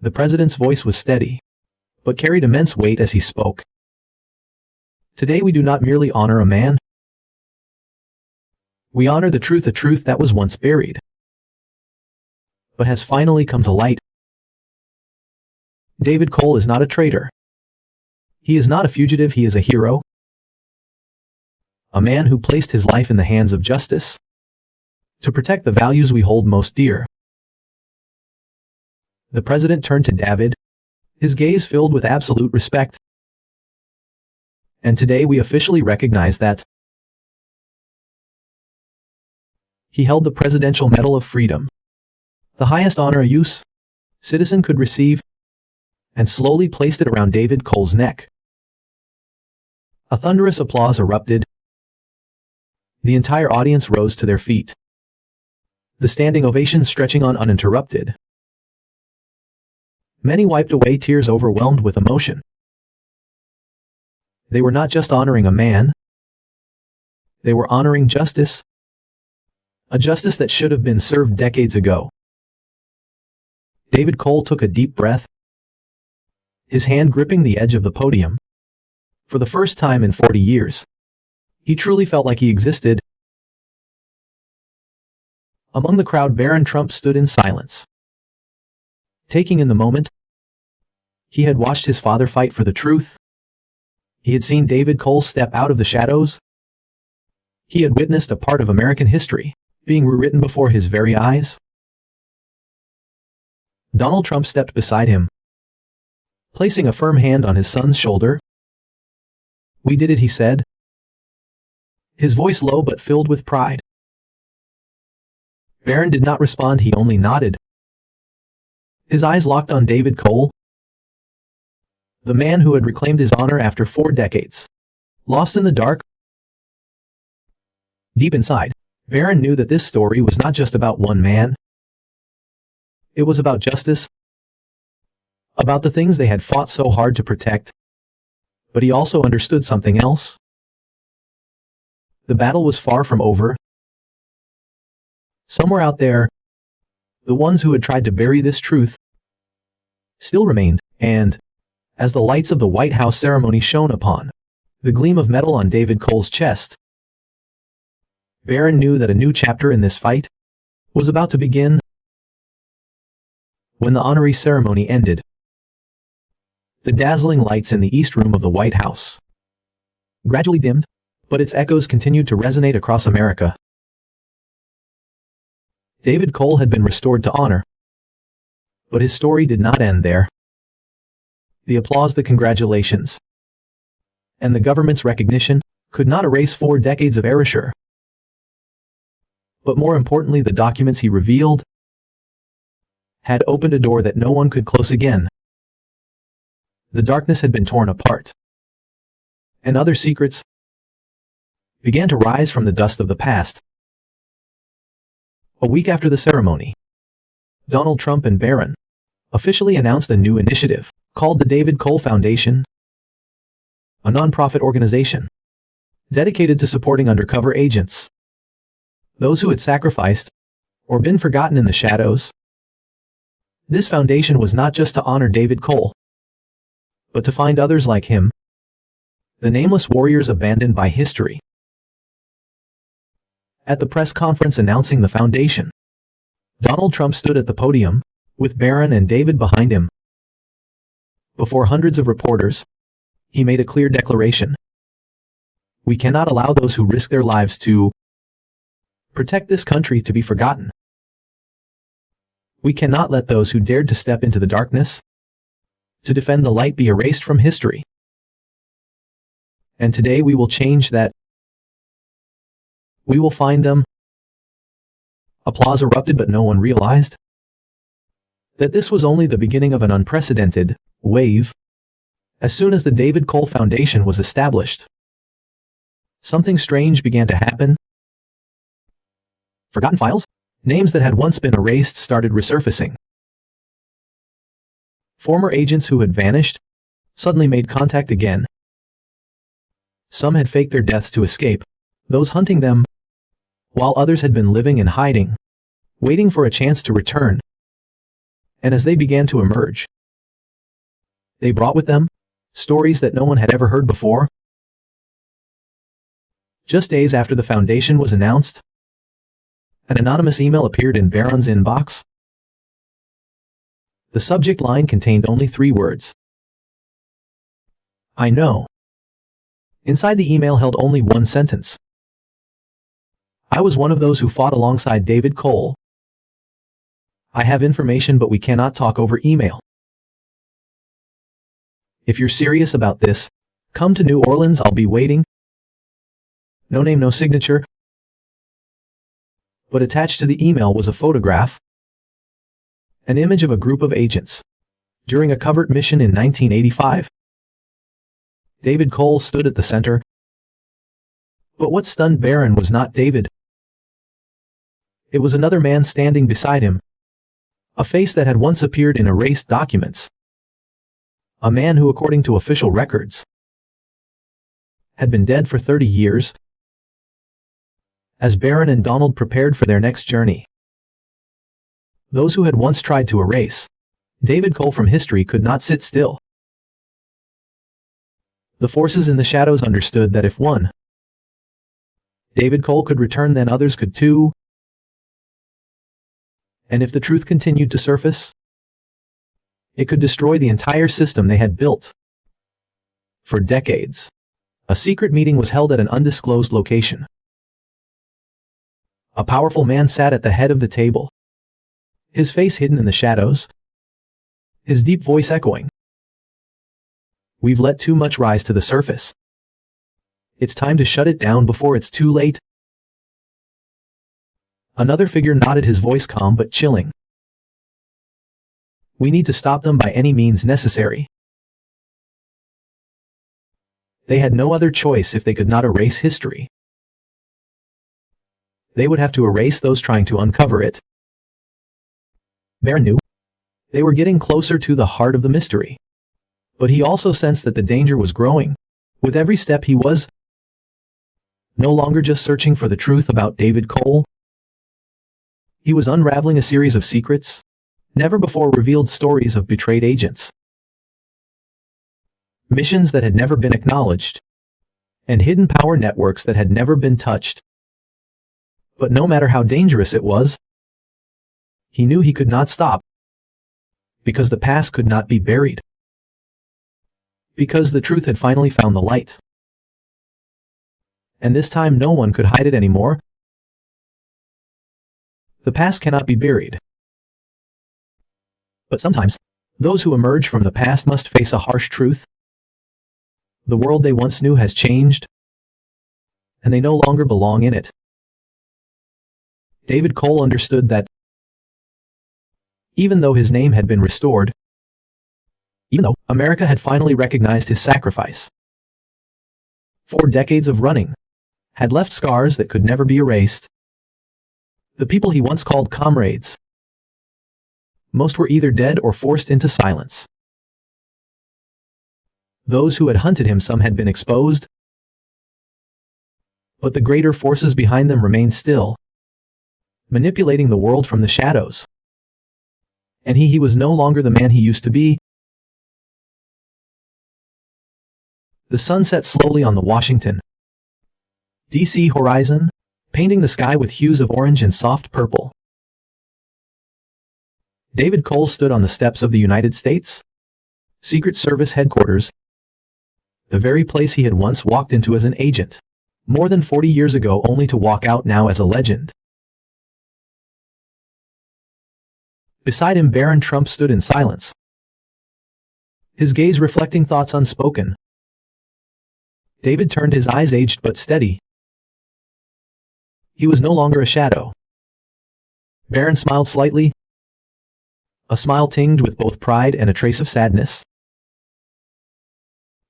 The President's voice was steady, but carried immense weight as he spoke. Today we do not merely honor a man. We honor the truth, a truth that was once buried, but has finally come to light. David Cole is not a traitor. He is not a fugitive, he is a hero. A man who placed his life in the hands of justice to protect the values we hold most dear. The President turned to David, his gaze filled with absolute respect. And today we officially recognize that he held the Presidential Medal of Freedom, the highest honor a U.S. citizen could receive, and slowly placed it around David Cole's neck. A thunderous applause erupted. The entire audience rose to their feet, the standing ovation stretching on uninterrupted. Many wiped away tears, overwhelmed with emotion. They were not just honoring a man, they were honoring justice, a justice that should have been served decades ago. David Cole took a deep breath, his hand gripping the edge of the podium. For the first time in 40 years, he truly felt like he existed. Among the crowd, Barron Trump stood in silence, taking in the moment. He had watched his father fight for the truth. He had seen David Cole step out of the shadows. He had witnessed a part of American history being rewritten before his very eyes. Donald Trump stepped beside him, placing a firm hand on his son's shoulder. "We did it," he said, his voice low but filled with pride. Barron did not respond, he only nodded. His eyes locked on David Cole, the man who had reclaimed his honor after 4 decades. Lost in the dark? Deep inside, Barron knew that this story was not just about one man. It was about justice, about the things they had fought so hard to protect. But he also understood something else. The battle was far from over. Somewhere out there, the ones who had tried to bury this truth still remained, and, as the lights of the White House ceremony shone upon the gleam of metal on David Cole's chest, Barron knew that a new chapter in this fight was about to begin. When the honorary ceremony ended, the dazzling lights in the East Room of the White House gradually dimmed, but its echoes continued to resonate across America. David Cole had been restored to honor, but his story did not end there. The applause, the congratulations, and the government's recognition could not erase 4 decades of erasure. But more importantly, the documents he revealed had opened a door that no one could close again. The darkness had been torn apart, and other secrets began to rise from the dust of the past. A week after the ceremony, Donald Trump and Barron officially announced a new initiative called the David Cole Foundation, a nonprofit organization dedicated to supporting undercover agents, those who had sacrificed or been forgotten in the shadows. This foundation was not just to honor David Cole, but to find others like him, the nameless warriors abandoned by history. At the press conference announcing the foundation, Donald Trump stood at the podium, with Barron and David behind him. Before hundreds of reporters, he made a clear declaration. We cannot allow those who risk their lives to protect this country to be forgotten. We cannot let those who dared to step into the darkness to defend the light be erased from history. And today we will change that. We will find them. Applause erupted, but no one realized that this was only the beginning of an unprecedented wave. As soon as the David Cole Foundation was established, something strange began to happen. Forgotten files? Names that had once been erased started resurfacing. Former agents who had vanished suddenly made contact again. Some had faked their deaths to escape those hunting them, while others had been living in hiding, waiting for a chance to return. And as they began to emerge, they brought with them stories that no one had ever heard before. Just days after the foundation was announced, an anonymous email appeared in Barron's inbox. The subject line contained only 3 words. I know. Inside the email held only one sentence. I was one of those who fought alongside David Cole. I have information, but we cannot talk over email. If you're serious about this, come to New Orleans, I'll be waiting. No name, no signature. But attached to the email was a photograph, an image of a group of agents during a covert mission in 1985. David Cole stood at the center. But what stunned Barron was not David. It was another man standing beside him, a face that had once appeared in erased documents. A man who, according to official records, had been dead for 30 years. As Barron and Donald prepared for their next journey, those who had once tried to erase David Cole from history could not sit still. The forces in the shadows understood that if one, David Cole, could return, then others could too. And if the truth continued to surface, it could destroy the entire system they had built. For decades, a secret meeting was held at an undisclosed location. A powerful man sat at the head of the table, his face hidden in the shadows, his deep voice echoing. We've let too much rise to the surface. It's time to shut it down before it's too late. Another figure nodded, his voice calm but chilling. We need to stop them by any means necessary. They had no other choice if they could not erase history. They would have to erase those trying to uncover it. Barron knew they were getting closer to the heart of the mystery. But he also sensed that the danger was growing. With every step he was no longer just searching for the truth about David Cole. He was unraveling a series of secrets, never before revealed stories of betrayed agents, missions that had never been acknowledged, and hidden power networks that had never been touched. But no matter how dangerous it was, he knew he could not stop, because the past could not be buried, because the truth had finally found the light. And this time no one could hide it anymore. The past cannot be buried. But sometimes, those who emerge from the past must face a harsh truth. The world they once knew has changed, and they no longer belong in it. David Cole understood that, even though his name had been restored, even though America had finally recognized his sacrifice, 4 decades of running had left scars that could never be erased. The people he once called comrades, most were either dead or forced into silence. Those who had hunted him, some had been exposed, but the greater forces behind them remained still, manipulating the world from the shadows. And he was no longer the man he used to be. The sun set slowly on the Washington, D.C. horizon, painting the sky with hues of orange and soft purple. David Cole stood on the steps of the United States Secret Service headquarters, the very place he had once walked into as an agent, more than 40 years ago, only to walk out now as a legend. Beside him, Barron Trump stood in silence, his gaze reflecting thoughts unspoken. David turned, his eyes aged but steady. He was no longer a shadow. Barron smiled slightly, a smile tinged with both pride and a trace of sadness.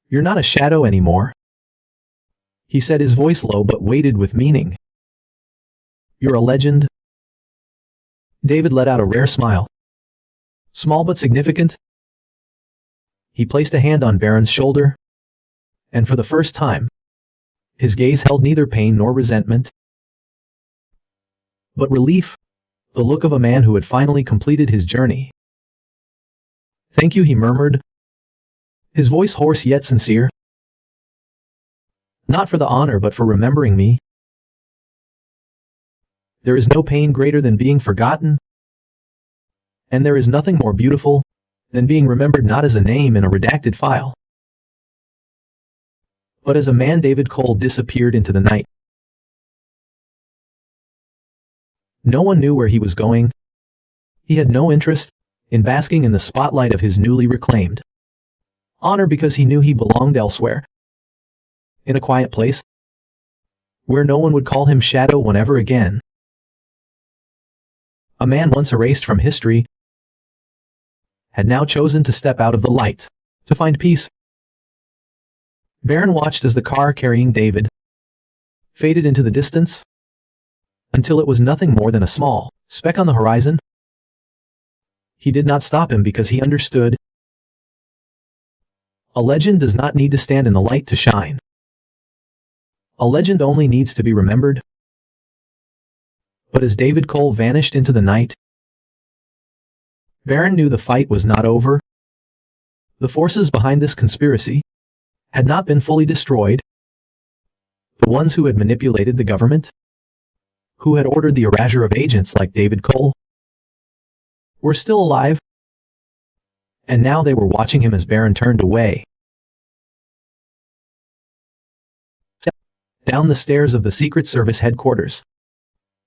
You're not a shadow anymore, he said, his voice low but weighted with meaning. You're a legend. David let out a rare smile, small but significant. He placed a hand on Barron's shoulder, and for the first time, his gaze held neither pain nor resentment, but relief, the look of a man who had finally completed his journey. Thank you, he murmured, his voice hoarse yet sincere. Not for the honor, but for remembering me. There is no pain greater than being forgotten, and there is nothing more beautiful than being remembered not as a name in a redacted file, but as a man. David Cole disappeared into the night. No one knew where he was going. He had no interest in basking in the spotlight of his newly reclaimed honor, because he knew he belonged elsewhere, in a quiet place, where no one would call him shadow whenever again. A man once erased from history had now chosen to step out of the light, to find peace. Barron watched as the car carrying David faded into the distance, until it was nothing more than a small speck on the horizon. He did not stop him because he understood. A legend does not need to stand in the light to shine. A legend only needs to be remembered. But as David Cole vanished into the night, Barron knew the fight was not over. The forces behind this conspiracy had not been fully destroyed. The ones who had manipulated the government, who had ordered the erasure of agents like David Cole, were still alive, and now they were watching him as Barron turned away. Down the stairs of the Secret Service headquarters.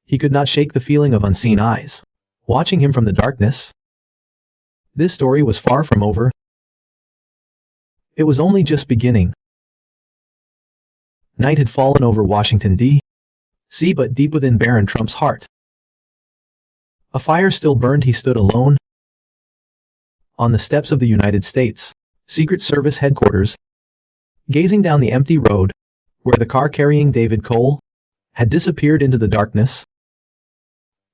He could not shake the feeling of unseen eyes, watching him from the darkness. This story was far from over. It was only just beginning. Night had fallen over Washington, D.C., but deep within Barron Trump's heart, a fire still burned. He stood alone on the steps of the United States Secret Service headquarters, gazing down the empty road where the car carrying David Cole had disappeared into the darkness.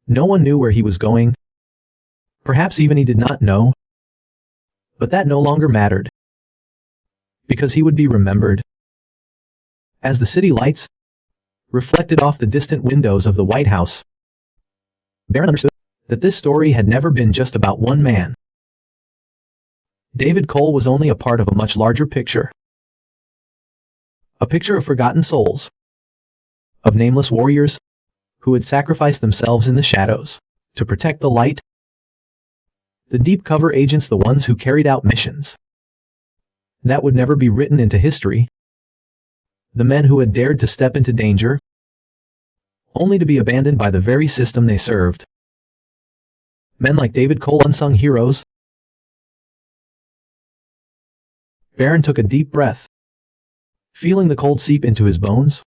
No one knew where he was going. Perhaps even he did not know. But that no longer mattered, because he would be remembered. As the city lights reflected off the distant windows of the White House, Barron understood that this story had never been just about one man. David Cole was only a part of a much larger picture. A picture of forgotten souls, of nameless warriors who had sacrificed themselves in the shadows to protect the light. The deep cover agents, the ones who carried out missions that would never be written into history. The men who had dared to step into danger, only to be abandoned by the very system they served. Men like David Cole, unsung heroes. Barron took a deep breath, feeling the cold seep into his bones.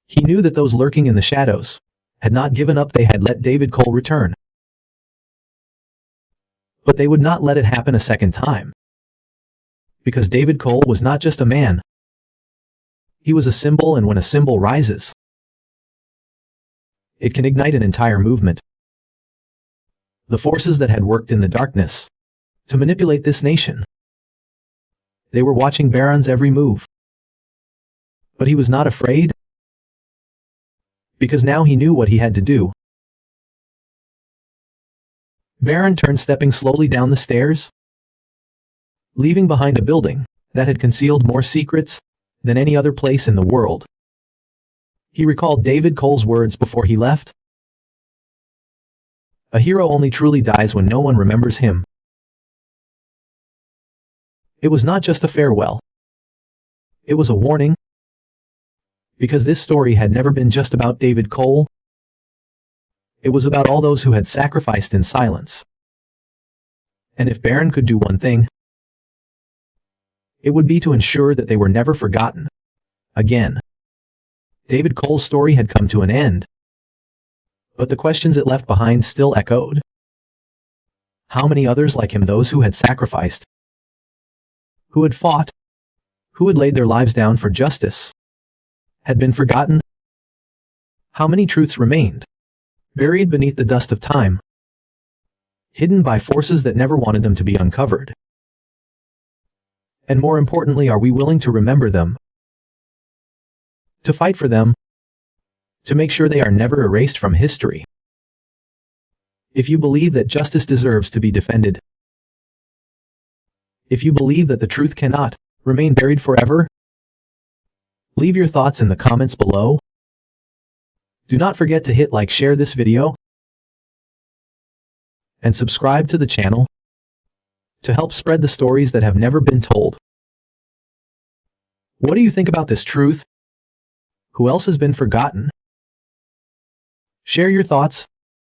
He knew that those lurking in the shadows had not given up. They had let David Cole return. But they would not let it happen a second time. Because David Cole was not just a man. He was a symbol, and when a symbol rises, it can ignite an entire movement. The forces that had worked in the darkness to manipulate this nation, they were watching Barron's every move. But he was not afraid, because now he knew what he had to do. Barron turned, stepping slowly down the stairs, leaving behind a building that had concealed more secrets than any other place in the world. He recalled David Cole's words before he left. A hero only truly dies when no one remembers him. It was not just a farewell. It was a warning. Because this story had never been just about David Cole. It was about all those who had sacrificed in silence. And if Barron could do one thing, it would be to ensure that they were never forgotten again. David Cole's story had come to an end, but the questions it left behind still echoed. How many others like him, those who had sacrificed, who had fought, who had laid their lives down for justice, had been forgotten? How many truths remained, buried beneath the dust of time, hidden by forces that never wanted them to be uncovered? And more importantly, are we willing to remember them, to fight for them, to make sure they are never erased from history? If you believe that justice deserves to be defended, if you believe that the truth cannot remain buried forever, leave your thoughts in the comments below. Do not forget to hit like, share this video, and subscribe to the channel to help spread the stories that have never been told. What do you think about this truth? Who else has been forgotten? Share your thoughts